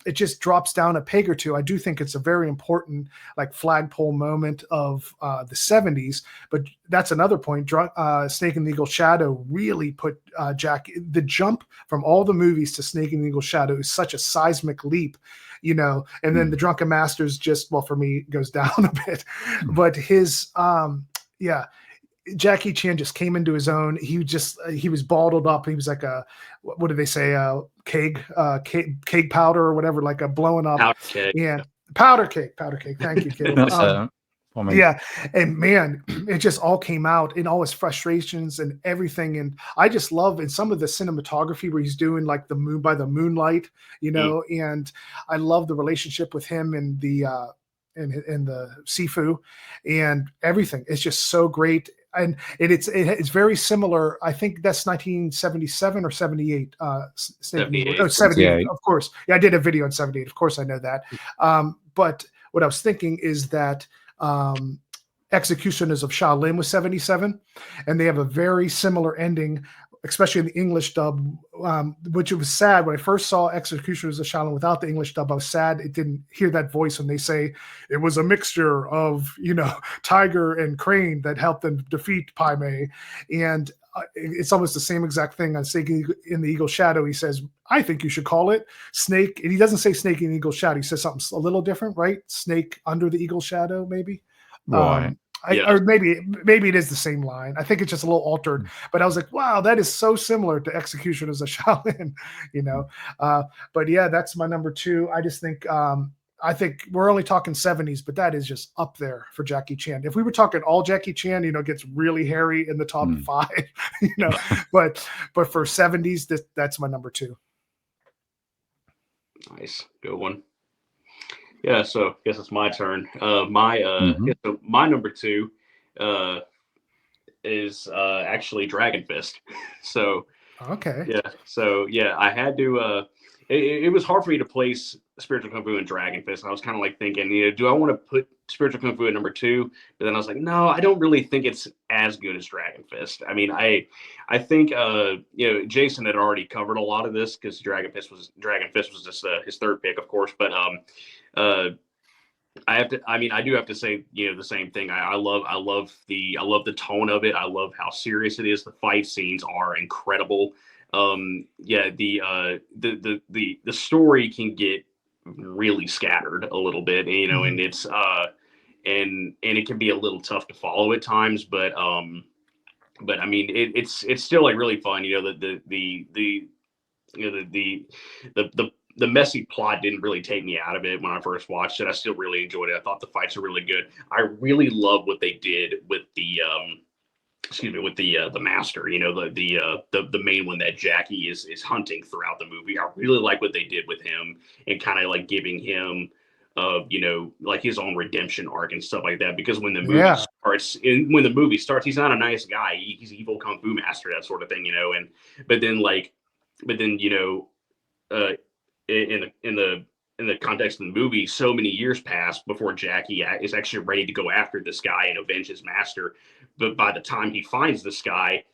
[SPEAKER 3] it just drops down a peg or two. I do think it's a very important, like, flagpole moment of the 70s. But that's another point. Snake in the Eagle Shadow really put the jump from all the movies to Snake in the Eagle Shadow is such a seismic leap. And then the Drunken Master's just, well, for me, goes down a bit. But his, Jackie Chan just came into his own. He was bottled up. He was like what do they say? Keg powder or whatever, like a blowing up.
[SPEAKER 4] Powder keg.
[SPEAKER 3] Yeah. Powder cake. Thank you, Caleb. Yeah. And man, it just all came out in all his frustrations and everything. And I just love in some of the cinematography where he's doing like the moon by the moonlight, and I love the relationship with him and the Sifu and everything. It's just so great. And it's very similar. I think that's 1977 or 78.
[SPEAKER 4] 78.
[SPEAKER 3] Oh, 78, of course. Yeah, I did a video on 78. Of course, I know that. But what I was thinking is that Executioners of Shaolin was 77, and they have a very similar ending, especially in the English dub, which it was sad. When I first saw Executioners of Shaolin without the English dub, I was sad it didn't hear that voice when they say it was a mixture of, Tiger and Crane that helped them defeat Pai Mei. And it's almost the same exact thing on Snake in the Eagle Shadow. He says, I think you should call it Snake. And he doesn't say Snake in the Eagle Shadow. He says something a little different, right? Snake under the Eagle Shadow, maybe.
[SPEAKER 2] Right.
[SPEAKER 3] Or maybe it is the same line. I think it's just a little altered, but I was like, wow, that is so similar to Executioners of Shaolin, but yeah, that's my number 2. I just think, I think we're only talking 70s, but that is just up there for Jackie Chan. If we were talking all Jackie Chan, it gets really hairy in the top 5, but for 70s, that's my number 2.
[SPEAKER 4] Nice. Good one. Yeah, so I guess it's my turn. My number 2 is actually Dragon Fist. So
[SPEAKER 3] okay.
[SPEAKER 4] Yeah. So yeah, I had to it was hard for me to place Spiritual Kung Fu and Dragon Fist. And I was kind of like thinking, do I want to put Spiritual Kung Fu at number 2? But then I was like, no, I don't really think it's as good as Dragon Fist. I mean, I think Jason had already covered a lot of this because Dragon Fist was just his third pick, of course. But I do have to say, the same thing. I love the tone of it. I love how serious it is. The fight scenes are incredible. The story can get really scattered a little bit, and it's and it can be a little tough to follow at times, but I mean, it's still like really fun. The messy plot didn't really take me out of it when I first watched it. I still really enjoyed it. I thought the fights are really good. I really love what they did with the excuse me, with the master, you know, the main one that Jackie is hunting throughout the movie. I really like what they did with him and kind of like giving him you know, like his own redemption arc and stuff like that. Because when the movie starts, he's not a nice guy. He's an evil kung fu master, that sort of thing, you know. And but then you know, in the context of the movie, so many years pass before Jackie is actually ready to go after this guy and avenge his master. But by the time he finds this guy,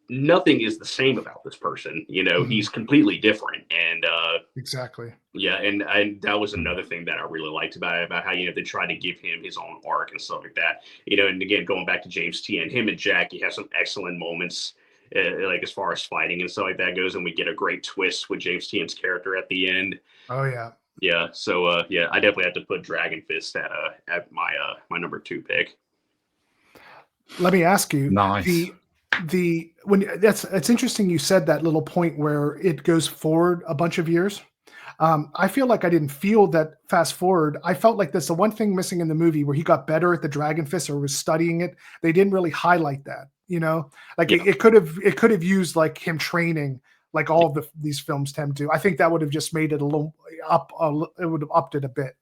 [SPEAKER 4] nothing is the same about this person. You know, he's completely different. And
[SPEAKER 3] exactly.
[SPEAKER 4] Yeah, and that was another thing that I really liked about it, about how, you know, they tried to give him his own arc and stuff like that. You know, and again, going back to James T and him and Jackie have some excellent moments, like as far as fighting and stuff like that goes, and we get a great twist with James Tian's character at the end.
[SPEAKER 3] Oh yeah.
[SPEAKER 4] Yeah, so yeah, I definitely have to put Dragon Fist at my number 2 pick.
[SPEAKER 3] Let me ask you,
[SPEAKER 2] nice.
[SPEAKER 3] It's interesting you said that little point where it goes forward a bunch of years. I feel like I didn't feel that fast forward. I felt like that's the one thing missing in the movie, where he got better at the Dragon Fist or was studying it. They didn't really highlight that, you know, like it could have used like him training, like all of these films tend to. I think that would have just made it a little it would have upped it a bit.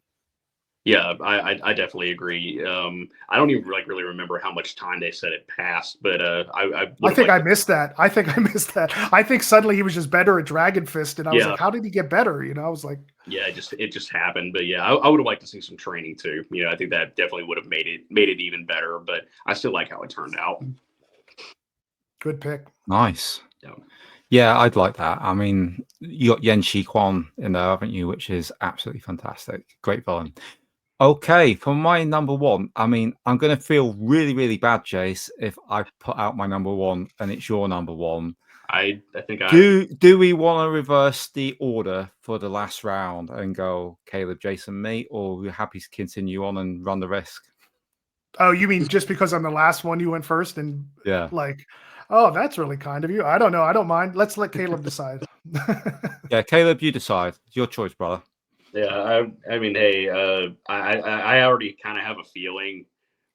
[SPEAKER 4] Yeah, I definitely agree. I don't even like really remember how much time they said it passed, but I think
[SPEAKER 3] I missed that. I think suddenly he was just better at Dragon Fist, and I was like, how did he get better? You know, I was like,
[SPEAKER 4] yeah, it just happened. But yeah, I would have liked to see some training too. You know, I think that definitely would have made it even better. But I still like how it turned out.
[SPEAKER 3] Good pick.
[SPEAKER 2] Nice.
[SPEAKER 4] Yeah.
[SPEAKER 2] Yeah, I'd like that. I mean, you got Yen Shi Quan in there, haven't you? Which is absolutely fantastic. Great villain. Okay, for my number 1, I mean, I'm going to feel really, really bad, Jace, if I put out my number 1 and it's your number 1.
[SPEAKER 4] I think
[SPEAKER 2] do we want to reverse the order for the last round and go Kaleb, Jason, me, or are we happy to continue on and run the risk?
[SPEAKER 3] Oh, you mean just because I'm the last one, you went first, and
[SPEAKER 2] yeah,
[SPEAKER 3] like, oh, that's really kind of you. I don't know. I don't mind. Let's let Kaleb decide.
[SPEAKER 2] Yeah, Kaleb, you decide. It's your choice, brother.
[SPEAKER 4] Yeah, I mean, hey, I already kind of have a feeling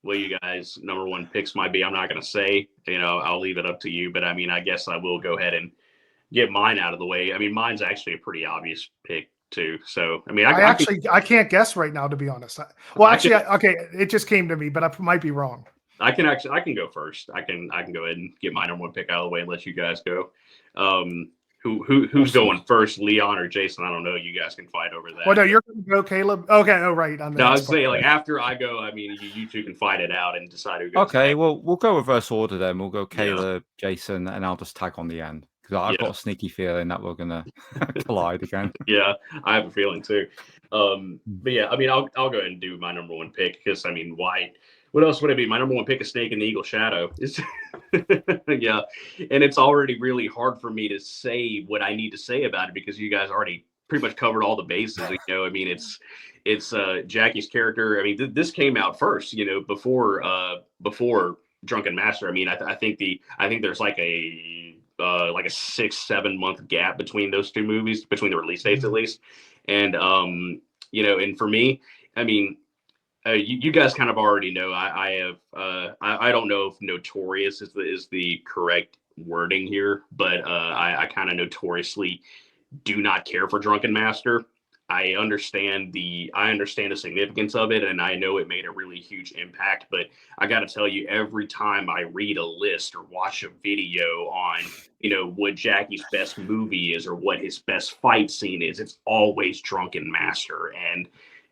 [SPEAKER 4] what you guys' number 1 picks might be. I'm not going to say, you know, I'll leave it up to you. But I mean, I guess I will go ahead and get mine out of the way. I mean, mine's actually a pretty obvious pick too. So, I mean,
[SPEAKER 3] I can't guess right now, to be honest. Okay, it just came to me, but I might be wrong.
[SPEAKER 4] I can go first. I can go ahead and get my number 1 pick out of the way and let you guys go. Who's going first, Leon or Jason? I don't know. You guys can fight over that.
[SPEAKER 3] Well, no, you're going to go, Kaleb. Okay, oh right.
[SPEAKER 4] No, I was saying, like, after I go, I mean, you two can fight it out and decide who goes.
[SPEAKER 2] Okay, well, we'll go reverse order then. We'll go Kaleb, Jason, and I'll just tag on the end, because I've got a sneaky feeling that we're gonna collide again.
[SPEAKER 4] Yeah, I have a feeling too. But yeah, I mean, I'll go ahead and do my number 1 pick, because I mean, why? What else would it be? My number 1 pick is Snake in the Eagle Shadow. Yeah, and it's already really hard for me to say what I need to say about it, because you guys already pretty much covered all the bases. You know, I mean, it's Jackie's character. I mean, this came out first, you know, before Drunken Master. I mean, I think there's like a 6-7 month gap between those 2 movies, between the release dates at least. And you know, and for me, I mean, you guys kind of already know. I don't know if notorious is the correct wording here, but I kind of notoriously do not care for Drunken Master. I understand the significance of it, and I know it made a really huge impact. But I got to tell you, every time I read a list or watch a video on, you know, what Jackie's best movie is or what his best fight scene is, it's always Drunken Master.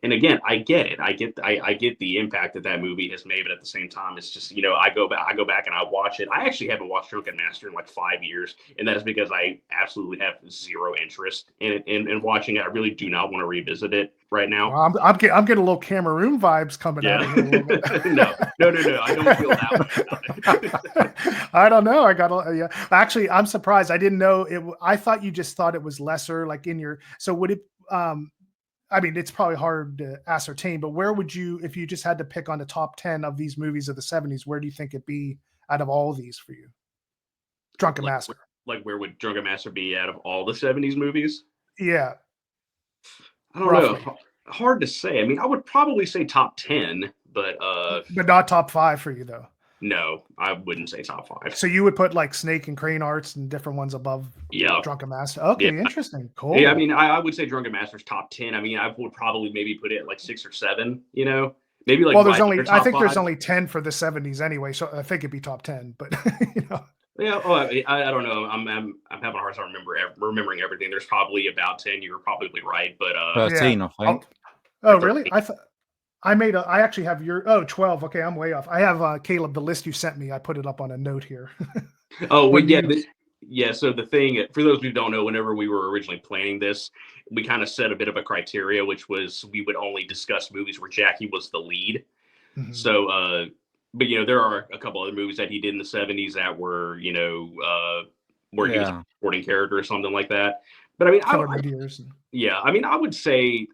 [SPEAKER 4] And again, I get it. I get the impact that movie has made, but at the same time, it's just, you know, I go back and I watch it. I actually haven't watched Drunken Master in like 5 years, and that is because I absolutely have zero interest in it. In watching it, I really do not want to revisit it right now.
[SPEAKER 3] Well, I'm getting a little Cameroon vibes coming out of here a little bit.
[SPEAKER 4] No, I don't feel that way.
[SPEAKER 3] I don't know. Yeah. Actually, I'm surprised. I didn't know it. I thought you just thought it was lesser, like in your. So would it? I mean, it's probably hard to ascertain, but where would you, if you just had to pick on the top 10 of these movies of the 70s, where do you think it'd be out of all of these for you? Drunken Master.
[SPEAKER 4] Like, where would Drunken Master be out of all the 70s movies?
[SPEAKER 3] Yeah.
[SPEAKER 4] I don't know. Hard to say. I mean, I would probably say top 10, but
[SPEAKER 3] not top 5 for you, though.
[SPEAKER 4] No, I wouldn't say top 5.
[SPEAKER 3] So you would put like Snake and Crane Arts and different ones above
[SPEAKER 4] Yeah.
[SPEAKER 3] Drunken Master. Okay,
[SPEAKER 4] Yeah.
[SPEAKER 3] interesting. Cool.
[SPEAKER 4] Yeah, I mean, I would say Drunken Master's top 10. I mean, I would probably maybe put it at like 6 or 7, you know? Maybe like
[SPEAKER 3] well, there's
[SPEAKER 4] right
[SPEAKER 3] only
[SPEAKER 4] under
[SPEAKER 3] I
[SPEAKER 4] top
[SPEAKER 3] think there's
[SPEAKER 4] 5.
[SPEAKER 3] only 10 for the 70s anyway, so I think it'd be top 10. But you know,
[SPEAKER 4] Yeah. Oh, I don't know. I'm having a hard time remembering everything. There's probably about 10. You were probably right, but
[SPEAKER 2] 13, I think.
[SPEAKER 3] Oh, really? I actually have 12. Okay, I'm way off. I have Kaleb, the list you sent me. I put it up on a note here.
[SPEAKER 4] oh,
[SPEAKER 3] When
[SPEAKER 4] yeah,
[SPEAKER 3] you-
[SPEAKER 4] yeah. So the thing, for those who don't know, whenever we were originally planning this, we kind of set a bit of a criteria, which was we would only discuss movies where Jackie was the lead.
[SPEAKER 3] Mhm.
[SPEAKER 4] So, but you know, there are a couple other movies that he did in the 70s that were, you know, where he was a supporting character or something like that. But I mean,
[SPEAKER 3] Killer Meteors.
[SPEAKER 4] yeah, I mean, I would say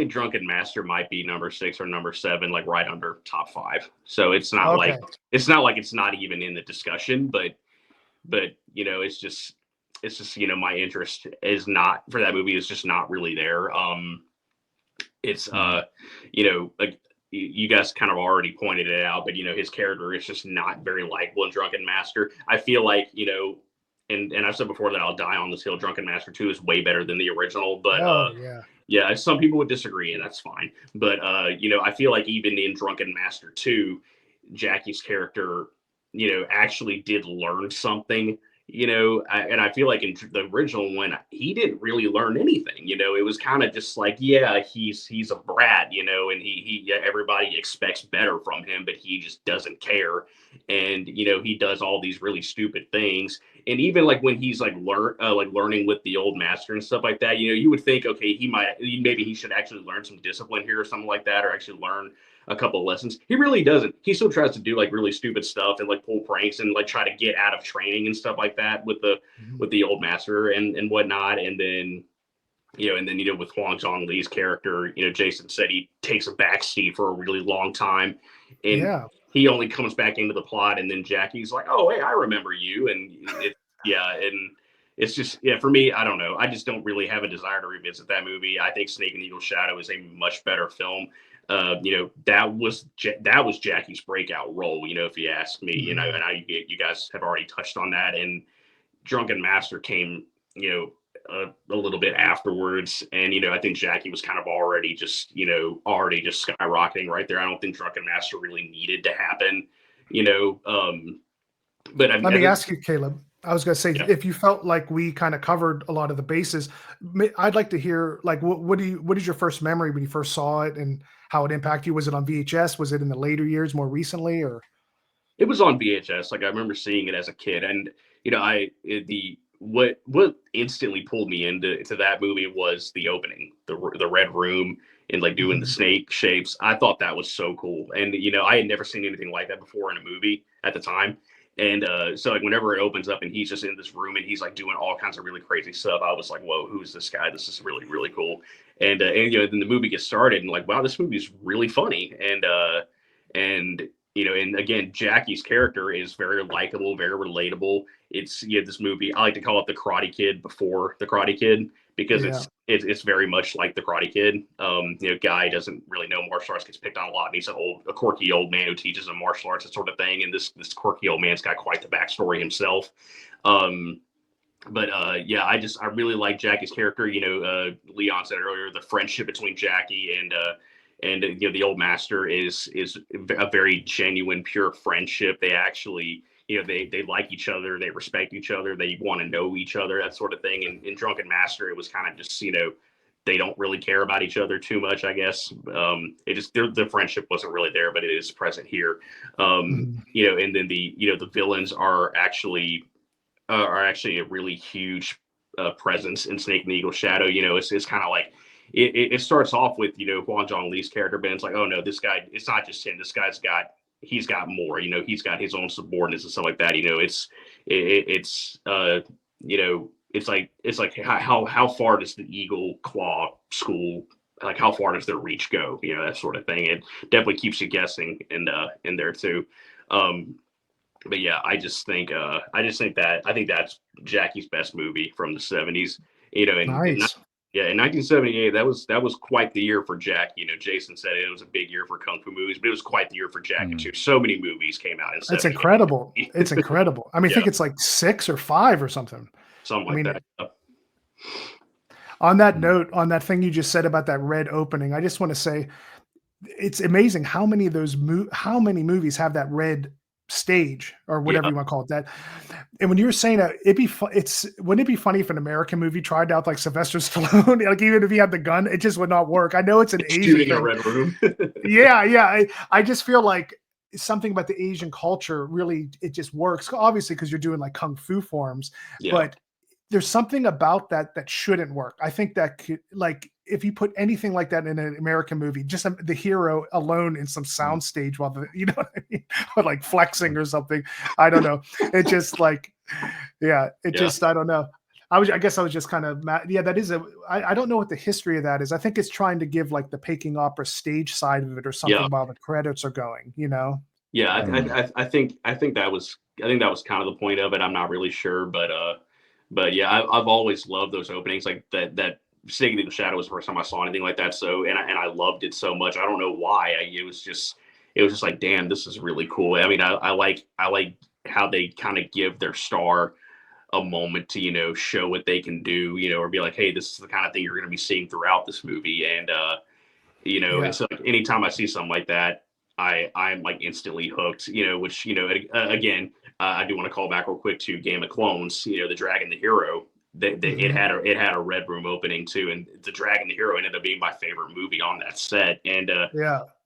[SPEAKER 4] Drunken Master might be number 6 or number 7, like right under top 5. So it's not like it's not even in the discussion, but you know, it's just you know, my interest is not for that movie is just not really there. It's you know, like you guys kind of already pointed it out, but you know, his character is just not very likable in Drunken Master. I feel like, you know, and I've said before that I'll die on this hill. Drunken Master 2 is way better than the original, but yeah, some people would disagree, and that's fine. But you know, I feel like even in Drunken Master 2, Jackie's character, you know, actually did learn something. You know, and I feel like in the original one, he didn't really learn anything. You know, it was kind of just like, yeah, he's a brat, you know, and yeah, everybody expects better from him, but he just doesn't care. And you know, he does all these really stupid things. And even like when he's like learning with the old master and stuff like that, you know, you would think, okay, maybe he should actually learn some discipline here or something like that, or actually learn a couple of lessons. He really doesn't. He still tries to do like really stupid stuff and like pull pranks and like try to get out of training and stuff like that with the old master and whatnot. And then you know, with Huang Zhongli's character, you know, Jason said he takes a backseat for a really long time, and he only comes back into the plot, and then Jackie's like, "Oh, hey, I remember you," and and it's just for me, I don't know, I just don't really have a desire to revisit that movie. I think Snake and Eagle's Shadow is a much better film. You know, that was Jackie's breakout role, you know, if you ask me, you know, and you guys have already touched on that, and Drunken Master came, you know, a little bit afterwards, and you know, I think Jackie was kind of already just skyrocketing right there. I don't think Drunken Master really needed to happen, you know. But
[SPEAKER 3] let me ask you, Kaleb. I was going to say, if you felt like we kind of covered a lot of the bases, I'd like to hear, like, what is your first memory when you first saw it and how it impacted you? Was it on VHS? Was it in the later years, more recently, or?
[SPEAKER 4] It was on VHS. Like I remember seeing it as a kid, and you know, what instantly pulled me into that movie was the opening, the red room, and like doing the snake shapes. I thought that was so cool, and you know, I had never seen anything like that before in a movie at the time. And so like whenever it opens up and he's just in this room and he's like doing all kinds of really crazy stuff, I was like, whoa, who's this guy? This is really, really cool. And you know, then the movie gets started and like, wow, this movie's really funny. And you know, and again, Jackie's character is very likable, very relatable. It's this movie, I like to call it the Karate Kid before the Karate Kid, because it's very much like the Karate Kid. You know, guy doesn't really know martial arts, gets picked on a lot, and he's a quirky old man who teaches him martial arts, that sort of thing. And this quirky old man's got quite the backstory himself. But yeah, I really like Jackie's character. You know, Leon said earlier, the friendship between Jackie and you know, the old master is a very genuine, pure friendship. They actually, you know, they like each other, they respect each other, they want to know each other, that sort of thing. And in Drunken Master, it was kind of just, you know, they don't really care about each other too much, I guess. It just the friendship wasn't really there, but it is present here. You know, and then the villains are actually a really huge presence in Snake and Eagle Shadow. You know, it's kind of like it starts off with, you know, Huang Zhongli's character, but it's like, oh no, this guy, it's not just him. This guy's he's got more. You know, he's got his own subordinates and stuff like that. You know, it's you know, it's like how far does the Eagle Claw School, like how far does their reach go? You know, that sort of thing. It definitely keeps you guessing in there too. But yeah, I think that's Jackie's best movie from the 70s. You know, and Yeah, in 1978, that was quite the year for Jack. You know, Jason said it was a big year for kung fu movies, but it was quite the year for Jackie too. So many movies came out in
[SPEAKER 3] It's
[SPEAKER 4] 78.
[SPEAKER 3] incredible. It's incredible. I mean, I
[SPEAKER 4] Yeah.
[SPEAKER 3] think it's like 6 or 5 or something.
[SPEAKER 4] Something
[SPEAKER 3] I
[SPEAKER 4] like
[SPEAKER 3] mean,
[SPEAKER 4] that.
[SPEAKER 3] on that note, on that thing you just said about that red opening, I just want to say it's amazing how many of those how many movies have that red stage or whatever
[SPEAKER 4] Yeah.
[SPEAKER 3] you want to call it. That, and when you were saying that, wouldn't it be funny if an American movie tried out like Sylvester Stallone? Like even if he had the gun, it just would not work. I know it's an Asian
[SPEAKER 4] Shooting
[SPEAKER 3] thing.
[SPEAKER 4] in a red room.
[SPEAKER 3] Yeah. I just feel like something about the Asian culture really, it just works. Obviously, because you're doing like kung fu forms,
[SPEAKER 4] Yeah.
[SPEAKER 3] but there's something about that that shouldn't work. I think that could, like, if you put anything like that in an American movie, just the hero alone in some soundstage while you know what I mean, or like flexing or something. I don't know. It just like, just, I don't know. I guess I was just kind of mad. Yeah, that is I don't know what the history of that is. I think it's trying to give like the Peking opera stage side of it or something while the credits are going, you know?
[SPEAKER 4] Yeah, I think that was kind of the point of it. I'm not really sure, but yeah, I've always loved those openings like that. Singing in the Shadow was the first time I saw anything like that. So and I loved it so much. I don't know why. It was just like, damn, this is really cool. I mean, I like how they kind of give their star a moment to, you know, show what they can do, you know, or be like, hey, this is the kind of thing you're going to be seeing throughout this movie. And you know, it's like anytime I see something like that, I'm like instantly hooked, you know, which, you know, again, I do want to call back real quick to Game of Clones, you know, the Dragon the Hero. It had a red room opening too, and the Dragon the Hero ended up being my favorite movie on that set. And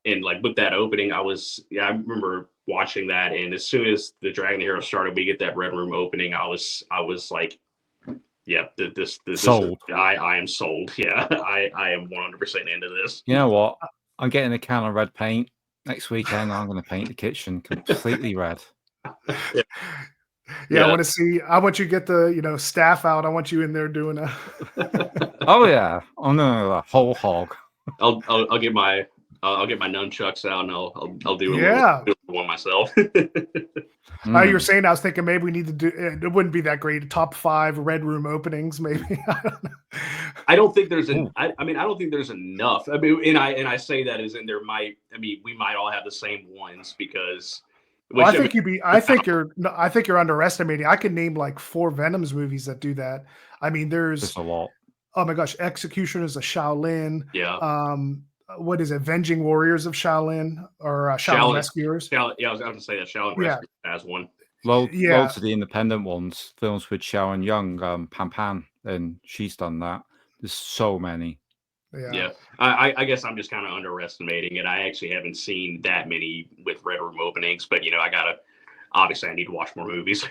[SPEAKER 4] and like with that opening, I remember watching that, and as soon as the Dragon the Hero started, we get that red room opening. I was like, yeah, this
[SPEAKER 2] sold.
[SPEAKER 4] I am sold. Yeah, I am 100% into this.
[SPEAKER 2] You know what? I'm getting a can of red paint next weekend. I'm going to paint the kitchen completely red.
[SPEAKER 3] Yeah, I want to see. I want you to get the, you know, staff out. I want you in there doing a.
[SPEAKER 2] Oh yeah, on a whole hog.
[SPEAKER 4] I'll get my nunchucks out and I'll do one myself.
[SPEAKER 3] You were saying, I was thinking maybe we need to do. It wouldn't be that great. Top 5 red room openings, maybe. I don't know.
[SPEAKER 4] I don't think there's I mean, I don't think there's enough. I mean, and I say that as in there might. I mean, we might all have the same ones because.
[SPEAKER 3] Well, I think you're underestimating. I could name like 4 Venoms movies that do that. I mean, there's
[SPEAKER 2] a lot.
[SPEAKER 3] Oh my gosh, Executioners of Shaolin.
[SPEAKER 4] Yeah.
[SPEAKER 3] What is it? Avenging Warriors of Shaolin or Shaolin Rescuers?
[SPEAKER 4] Yeah, I was going to say that Shaolin Rescuers has one.
[SPEAKER 2] Loads of the independent ones, films with Shaolin Young, Pan Pan, and she's done that. There's so many.
[SPEAKER 4] Yeah. I guess I'm just kind of underestimating it. I actually haven't seen that many with red room openings, but you know, obviously I need to watch more movies.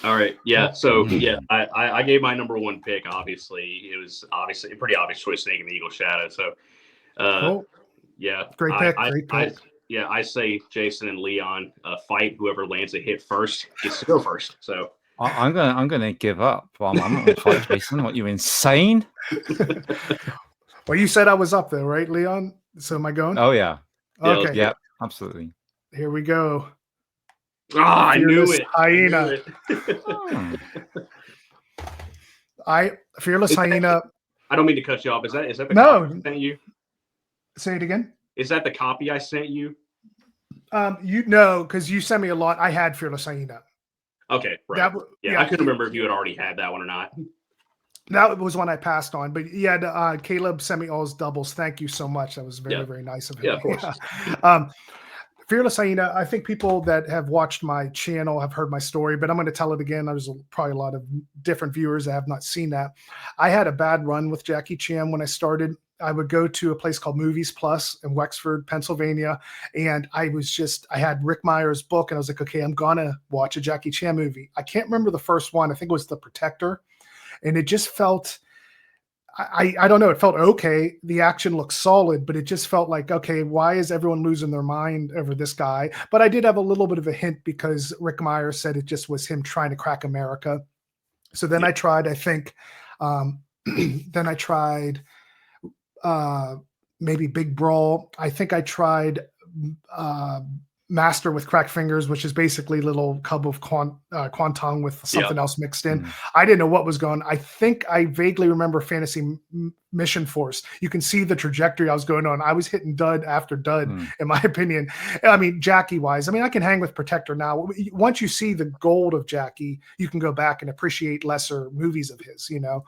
[SPEAKER 4] All right. Yeah. So yeah, I gave my number 1 pick. Obviously, it was obviously a pretty obvious choice, Snake in the Eagle Shadow. So,
[SPEAKER 3] cool.
[SPEAKER 4] Yeah,
[SPEAKER 3] great pick. Great pick.
[SPEAKER 4] I say Jason and Leon fight. Whoever lands a hit first gets to go first. So
[SPEAKER 2] I'm gonna give up. I'm not gonna fight Jason. What, you insane?
[SPEAKER 3] Well, you said I was up there, right, Leon? So am I going?
[SPEAKER 2] Oh yeah.
[SPEAKER 3] Okay.
[SPEAKER 2] Yeah, absolutely.
[SPEAKER 3] Here we go.
[SPEAKER 4] I knew it.
[SPEAKER 3] Hyena. Fearless Hyena.
[SPEAKER 4] I don't mean to cut you off. Is that the
[SPEAKER 3] no?
[SPEAKER 4] Copy I sent you?
[SPEAKER 3] Say it again.
[SPEAKER 4] Is that the copy I sent you?
[SPEAKER 3] You know, because you sent me a lot. I had Fearless Hyena.
[SPEAKER 4] Okay, right. I couldn't remember if you had already had that one or not.
[SPEAKER 3] That was one I passed on, but yeah, Kaleb sent me all his doubles. Thank you so much. That was very, very nice of him.
[SPEAKER 4] Yeah, of course.
[SPEAKER 3] Fearless Hyena, I think people that have watched my channel have heard my story, but I'm going to tell it again. There's probably a lot of different viewers that have not seen that. I had a bad run with Jackie Chan when I started. I would go to a place called Movies Plus in Wexford, Pennsylvania. And I had Rick Meyer's book and I was like, okay, I'm going to watch a Jackie Chan movie. I can't remember the first one. I think it was The Protector. And it just felt, I don't know, it felt okay. The action looked solid, but it just felt like, okay, why is everyone losing their mind over this guy? But I did have a little bit of a hint because Rick Meyer said it just was him trying to crack America. So then I tried, I think, then I tried maybe Big Brawl. I think I tried master with cracked fingers, which is basically little cub of Quantung with something else mixed in. I didn't know what was going on. I think I vaguely remember Fantasy Mission Force. You can see the trajectory I was going on. I was hitting dud after dud, in my opinion. I mean, Jackie wise, I mean, I can hang with Protector now. Once you see the gold of Jackie, you can go back and appreciate lesser movies of his, you know.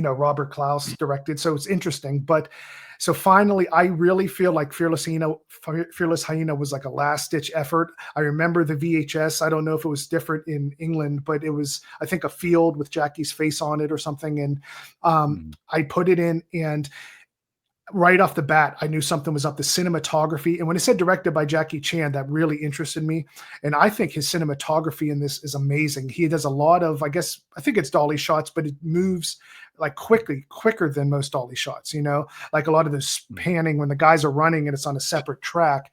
[SPEAKER 3] Robert Klaus directed. So it's interesting. But so finally, I really feel like Fearless Hyena was like a last ditch effort. I remember the VHS. I don't know if it was different in England, but it was, I think, a field with Jackie's face on it or something. And I put it in, and right off the bat, I knew something was up. The cinematography, and when it said directed by Jackie Chan, that really interested me. And I think his cinematography in this is amazing. He does a lot of, I think it's dolly shots, but it moves like quicker than most dolly shots, you know, like a lot of this panning when the guys are running and it's on a separate track.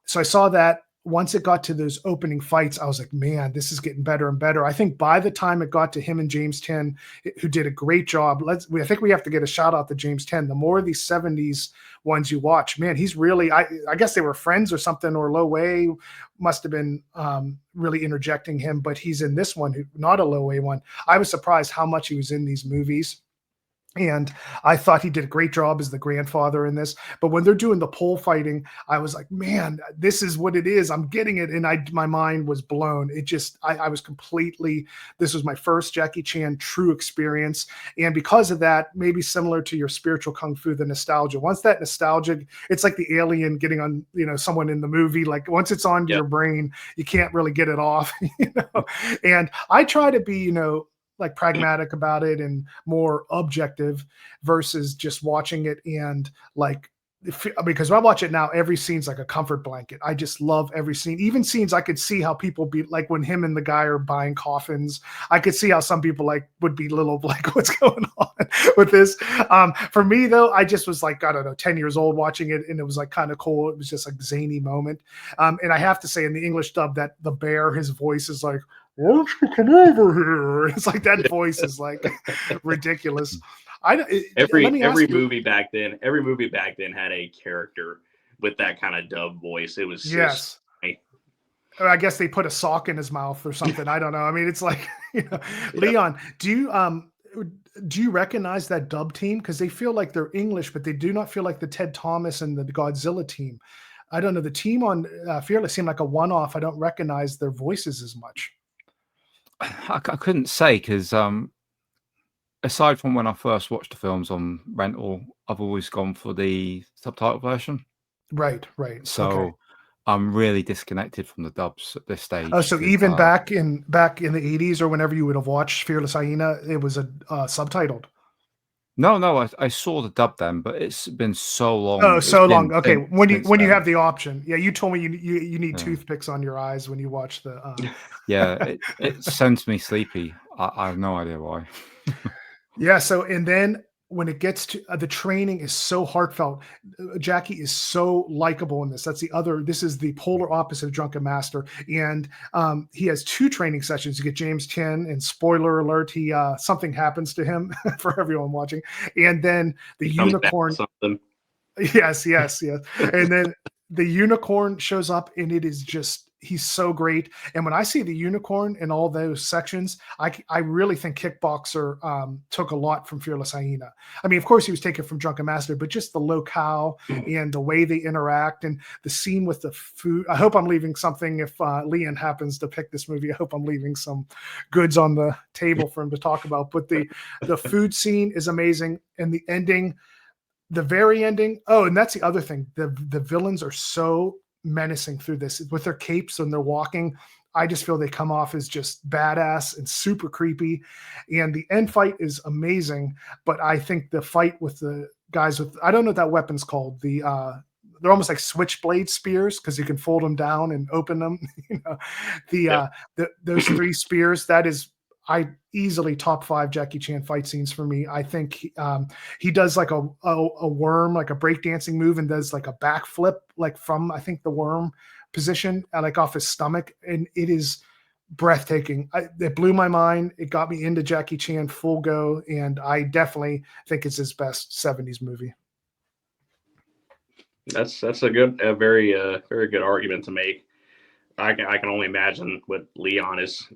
[SPEAKER 3] So I saw that. Once it got to those opening fights, I was like, man, this is getting better and better. I think by the time it got to him and James 10, who did a great job, I think we have to get a shout out to James 10. The more of these 70s ones you watch, man, he's really, I guess they were friends or something, or Lo Wei must have been really interjecting him, but he's in this one, not a Lo Wei one. I was surprised how much he was in these movies. And I thought he did a great job as the grandfather in this. But when they're doing the pole fighting, I was like, man, this is what it is. I'm getting it. And my mind was blown. It just, I was completely, this was my first Jackie Chan true experience. And because of that, maybe similar to your spiritual Kung Fu, the nostalgia, once that nostalgic, it's like the alien getting on, someone in the movie. Like once it's on your brain, you can't really get it off, And I try to be, like pragmatic about it and more objective versus just watching it and like, because when I watch it now, every scene's like a comfort blanket. I just love every scene. Even scenes I could see how people be like when him and the guy are buying coffins. I could see how some people would be little like, what's going on with this? For me though, I just was like, I don't know, 10 years old watching it, and it was like kind of cool. It was just like zany moment. And I have to say in the English dub that the bear, his voice is like, why don't you come over here? It's like that voice is like ridiculous.
[SPEAKER 4] Every movie back then had a character with that kind of dub voice. It was
[SPEAKER 3] yes. I guess they put a sock in his mouth or something. I don't know. I mean, it's like, Leon, do you recognize that dub team? Because they feel like they're English, but they do not feel like the Ted Thomas and the Godzilla team. I don't know. The team on Fearless seemed like a one-off. I don't recognize their voices as much.
[SPEAKER 2] I couldn't say because aside from when I first watched the films on rental, I've always gone for the subtitle version.
[SPEAKER 3] Right.
[SPEAKER 2] So
[SPEAKER 3] okay.
[SPEAKER 2] I'm really disconnected from the dubs at this stage.
[SPEAKER 3] Oh, so even back in the 80s or whenever you would have watched Fearless Hyena, it was subtitled.
[SPEAKER 2] No, I saw the dub then, but it's been so long.
[SPEAKER 3] Oh, so long. Okay, when you have the option, yeah, you told me you need toothpicks on your eyes when you watch the.
[SPEAKER 2] Yeah, it sends me sleepy. I have no idea why.
[SPEAKER 3] Yeah. So and then when it gets to the training is so heartfelt. Jackie is so likable in this. This is the polar opposite of Drunken Master. And he has 2 training sessions. You get James 10 and spoiler alert, something happens to him for everyone watching. And then the unicorn. Yes. And then the unicorn shows up and it is just, he's so great. And when I see the unicorn in all those sections, I really think Kickboxer took a lot from Fearless Hyena. I mean, of course he was taken from Drunken Master, but just the locale and the way they interact and the scene with the food. I hope I'm leaving something. If Leon happens to pick this movie, I hope I'm leaving some goods on the table for him to talk about. But the food scene is amazing. And the ending, the very ending. Oh, and that's the other thing. The villains are so menacing through this with their capes and they're walking. I just feel they come off as just badass and super creepy. And the end fight is amazing. But I think the fight with the guys with, I don't know what that weapon's called. They're almost like switchblade spears because you can fold them down and open them. Those 3 spears, that is, I easily top 5 Jackie Chan fight scenes for me. I think he does like a worm, like a breakdancing move, and does like a backflip, like from I think the worm position, like off his stomach, and it is breathtaking. It blew my mind. It got me into Jackie Chan full go, and I definitely think it's his best 70s movie.
[SPEAKER 4] That's a very good argument to make. I can only imagine what Leon is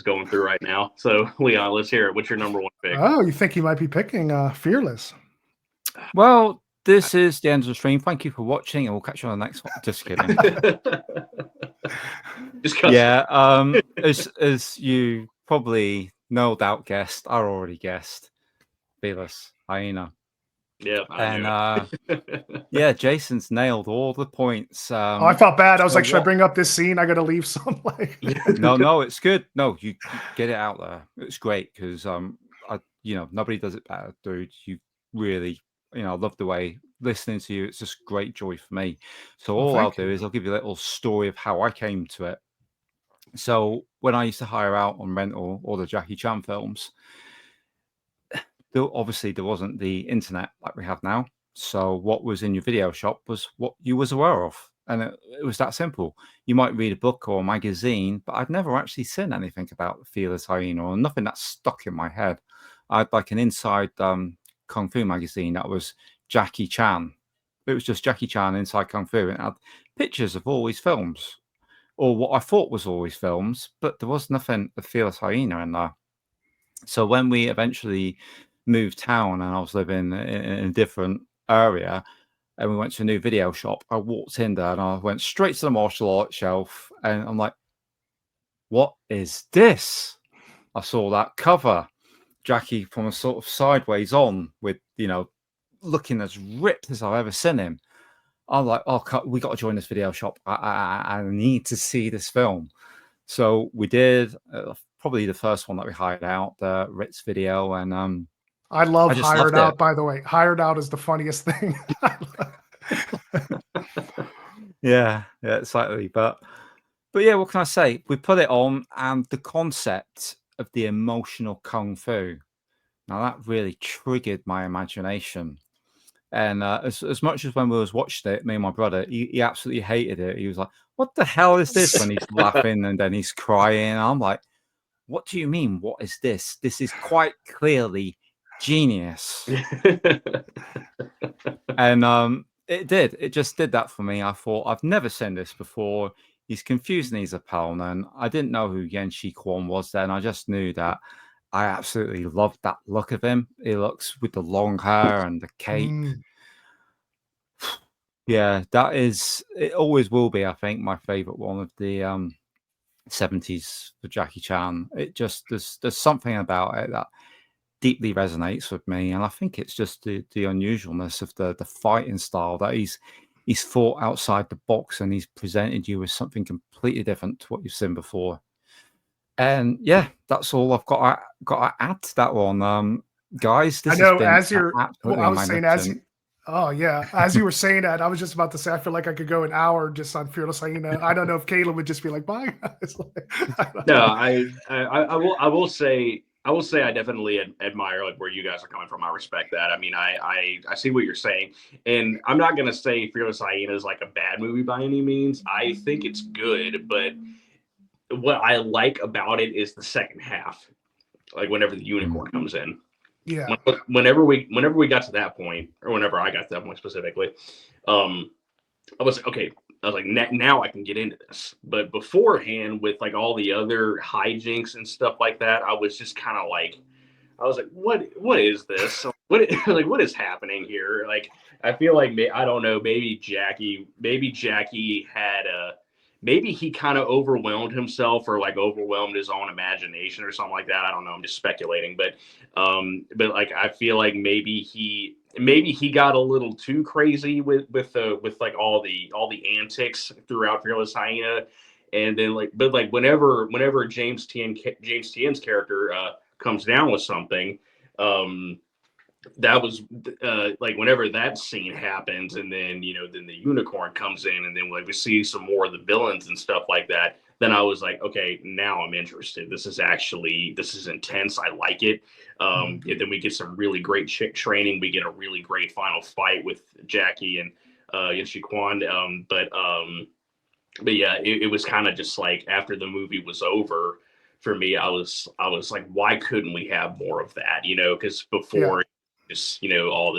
[SPEAKER 4] going through right now. So Leon, let's hear it. What's your number one pick?
[SPEAKER 3] Oh, you think he might be picking Fearless?
[SPEAKER 2] Well, this is the end of the stream. Thank you for watching, and we'll catch you on the next one. Just kidding.
[SPEAKER 4] Just cuss.
[SPEAKER 2] Yeah. As you probably no doubt guessed, I already guessed. Fearless Hyena.
[SPEAKER 4] Yeah, I knew
[SPEAKER 2] And
[SPEAKER 4] it.
[SPEAKER 2] yeah, Jason's nailed all the points.
[SPEAKER 3] Oh, I felt bad. I was
[SPEAKER 2] so
[SPEAKER 3] like, should I
[SPEAKER 2] what-
[SPEAKER 3] bring up this scene? I got to leave some like.
[SPEAKER 2] No, it's good. No, you get it out there. It's great because nobody does it better, dude. You really, love the way listening to you. It's just great joy for me. So all I'll do is I'll give you a little story of how I came to it. So when I used to hire out on rental all the Jackie Chan films, obviously there wasn't the internet like we have now. So what was in your video shop was what you was aware of. And it was that simple. You might read a book or a magazine, but I'd never actually seen anything about Fearless Hyena or nothing that stuck in my head. I had like an inside Kung Fu magazine that was Jackie Chan. It was just Jackie Chan inside Kung Fu, and it had pictures of all these films, or what I thought was all these films, but there was nothing of Fearless Hyena in there. So when we eventually moved town and I was living in a different area and we went to a new video shop, I walked in there and I went straight to the martial arts shelf and I'm like, what is this? I saw that cover, Jackie from a sort of sideways on with, looking as ripped as I've ever seen him. I'm like, oh, we got to join this video shop. I need to see this film. So we did, probably the first one that we hired out, the Ritz video. And
[SPEAKER 3] I love Hired Out,
[SPEAKER 2] it.
[SPEAKER 3] by the way. Hired Out is the funniest thing.
[SPEAKER 2] Yeah, slightly. But yeah, what can I say? We put it on, and the concept of the emotional kung fu, now that really triggered my imagination. And as much as when we was watching it, me and my brother, he absolutely hated it. He was like, what the hell is this? When he's laughing and then he's crying. I'm like, what do you mean? What is this? This is quite clearly genius. And it just did that for me. I thought, I've never seen this before. He's confusing his opponent. I didn't know who Yen Shi Quan was then. I just knew that I absolutely loved that look of him. He looks with the long hair and the cape. Yeah, it always will be, I think, my favorite one of the 70s for Jackie Chan. It just, there's something about it that deeply resonates with me, and I think it's just the unusualness of the fighting style that he's fought outside the box and he's presented you with something completely different to what you've seen before. And yeah, that's all I've got to add to that one. Guys, this
[SPEAKER 3] I know,
[SPEAKER 2] has been
[SPEAKER 3] I was saying, as you were saying that, I was just about to say, I feel like I could go an hour just on Fearless Hyena. I don't know if Kaleb would just be like, bye guys.
[SPEAKER 4] No, I will say I definitely admire like where you guys are coming from. I respect that. I mean, I see what you're saying, and I'm not gonna say Fearless Hyena is like a bad movie by any means. I think it's good, but what I like about it is the second half, like whenever the unicorn comes in.
[SPEAKER 3] Yeah.
[SPEAKER 4] Whenever we got to that point, or whenever I got to that point specifically, I was like, okay. I was like, now I can get into this. But beforehand, with like all the other hijinks and stuff like that, I was just kind of like, I was like, what is this? What is happening here? Like, I feel like I don't know. Maybe Jackie had maybe he kind of overwhelmed himself or like overwhelmed his own imagination or something like that. I don't know. I'm just speculating, but like I feel like maybe he got a little too crazy with like all the antics throughout Fearless Hyena, and then whenever James Tien's character comes down with something, that was like whenever that scene happens, and then then the unicorn comes in, and then like we see some more of the villains and stuff like that. Then I was like, okay, now I'm interested. This is intense. I like it. And then we get some really great training. We get a really great final fight with Jackie and Yen Shi Quan. But yeah, it was kind of just like after the movie was over for me, I was like, why couldn't we have more of that? Because before, just all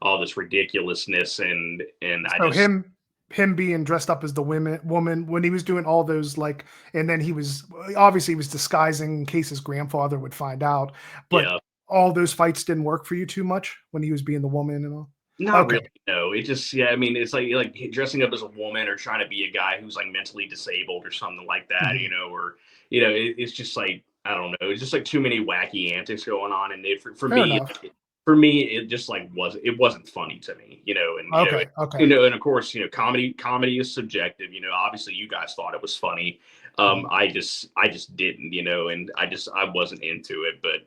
[SPEAKER 4] all this ridiculousness, and I
[SPEAKER 3] So
[SPEAKER 4] just
[SPEAKER 3] him being dressed up as the woman when he was doing all those, like, and then he was obviously he was disguising in case his grandfather would find out, but
[SPEAKER 4] yeah.
[SPEAKER 3] all those fights didn't work for you too much when he was being the woman and all.
[SPEAKER 4] Not
[SPEAKER 3] Okay.
[SPEAKER 4] really, no. It just, yeah, I mean, it's like dressing up as a woman or trying to be a guy who's like mentally disabled or something like that,
[SPEAKER 3] Mhm.
[SPEAKER 4] or it's just like, I don't know, it's just like too many wacky antics going on, and for
[SPEAKER 3] Fair
[SPEAKER 4] me,
[SPEAKER 3] enough.
[SPEAKER 4] it just like wasn't funny to me, and
[SPEAKER 3] Okay. Okay.
[SPEAKER 4] and of course, comedy is subjective, obviously you guys thought it was funny,
[SPEAKER 3] Mhm.
[SPEAKER 4] I just didn't, and I wasn't into it, but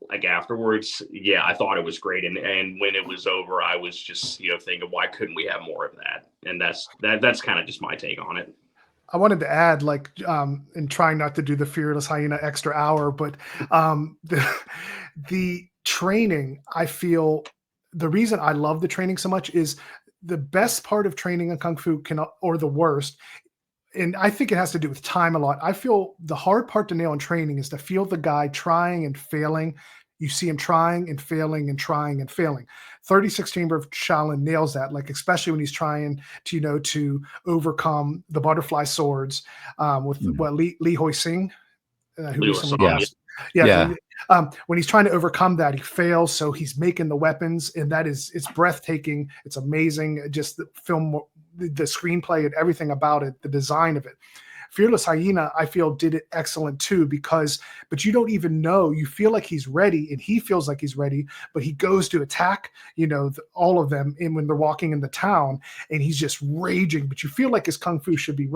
[SPEAKER 4] like afterwards, yeah, I thought it was great. And when it was over, I was just, thinking, why couldn't we have more of that? And that's kind of just my take on it.
[SPEAKER 3] I wanted to add, like, and trying not to do the Fearless Hyena extra hour, but the training, I feel the reason I love the training so much is the best part of training in Kung Fu or the worst, and I think it has to do with time a lot. I feel the hard part to nail in training is to feel the guy trying and failing. You see him trying and failing and trying and failing. 36 Chamber of Shaolin nails that, like, especially when he's trying to, to overcome the butterfly swords with what Li Hoi Sing, who
[SPEAKER 4] Liu
[SPEAKER 3] recently
[SPEAKER 4] Song,
[SPEAKER 3] passed.
[SPEAKER 2] Yeah.
[SPEAKER 3] Yeah. When he's trying to overcome that, he fails. So he's making the weapons, and it's breathtaking. It's amazing. Just the film, the screenplay, and everything about it, the design of it. Fearless Hyena, I feel, did it excellent too, but you don't even know. You feel like he's ready, and he feels like he's ready, but he goes to attack, all of them, and when they're walking in the town, and he's just raging. But you feel like his kung fu should be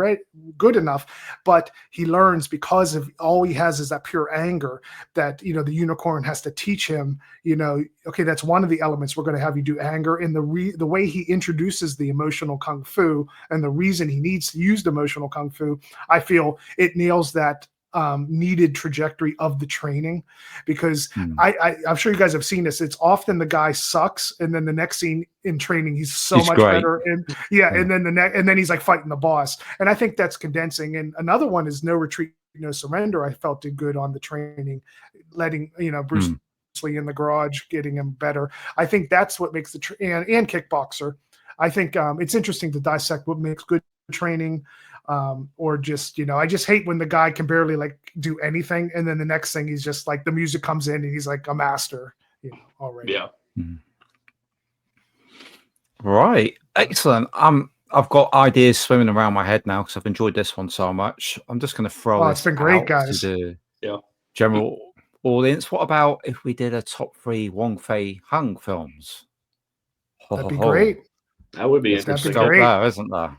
[SPEAKER 3] good enough, but he learns, because of all he has is that pure anger, that the unicorn has to teach him. Okay, that's one of the elements. We're going to have you do anger, and the way he introduces the emotional kung fu, and the reason he needs to use the emotional kung fu, I feel it nails that needed trajectory of the training, because I'm sure you guys have seen this. It's often the guy sucks, and then the next scene in training, he's much
[SPEAKER 2] great.
[SPEAKER 3] better. And and then and then he's like fighting the boss. And I think that's condensing. And another one is No Retreat, No Surrender. I felt did good on the training, letting Bruce Lee in the garage, getting him better. I think that's what makes and Kickboxer. I think it's interesting to dissect what makes good training. Or just, I just hate when the guy can barely like do anything, and then the next thing he's just like, the music comes in and he's like a master, already.
[SPEAKER 4] Yeah.
[SPEAKER 2] Right. Excellent. I've got ideas swimming around my head now because I've enjoyed this one so much. I'm just going to throw
[SPEAKER 3] it's been great, guys.
[SPEAKER 2] To the general audience. What about if we did a top 3 Wong Fei Hung films?
[SPEAKER 3] That'd be great.
[SPEAKER 4] That would be
[SPEAKER 3] That'd
[SPEAKER 4] interesting.
[SPEAKER 3] be great.
[SPEAKER 2] There, isn't there?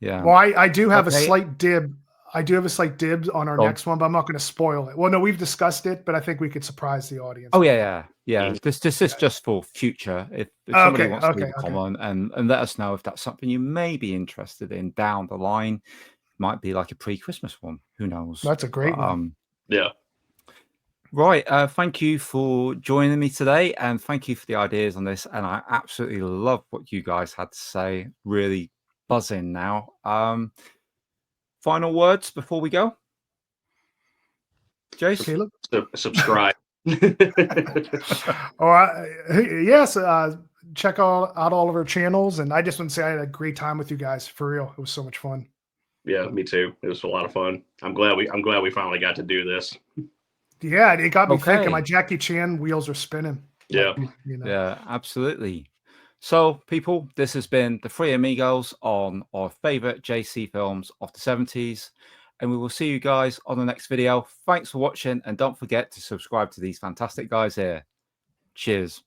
[SPEAKER 2] Yeah.
[SPEAKER 3] Well, I do have a slight dib. I do have a slight dibs on our next one, but I'm not going to spoil it. Well, no, we've discussed it, but I think we could surprise the audience.
[SPEAKER 2] Oh yeah. This is just for future. If somebody wants to leave a comment and let us know if that's something you may be interested in down the line. Might be like a pre-Christmas one. Who knows?
[SPEAKER 3] That's a great one.
[SPEAKER 4] Yeah.
[SPEAKER 2] Right. Thank you for joining me today, and thank you for the ideas on this. And I absolutely love what you guys had to say. Really buzzing now. Final words before we go, Jace?
[SPEAKER 3] Caleb?
[SPEAKER 4] Subscribe.
[SPEAKER 3] Yes. Check out all of our channels, and I just want to say I had a great time with you guys. For real, it was so much fun.
[SPEAKER 4] Yeah, me too. It was a lot of fun. I'm glad we finally got to do this.
[SPEAKER 3] Yeah, it got me thinking. My Jackie Chan wheels are spinning.
[SPEAKER 4] Yeah.
[SPEAKER 2] Yeah, absolutely. So, people, this has been the 3 Amigos on our favorite JC films of the 70s. And we will see you guys on the next video. Thanks for watching. And don't forget to subscribe to these fantastic guys here. Cheers.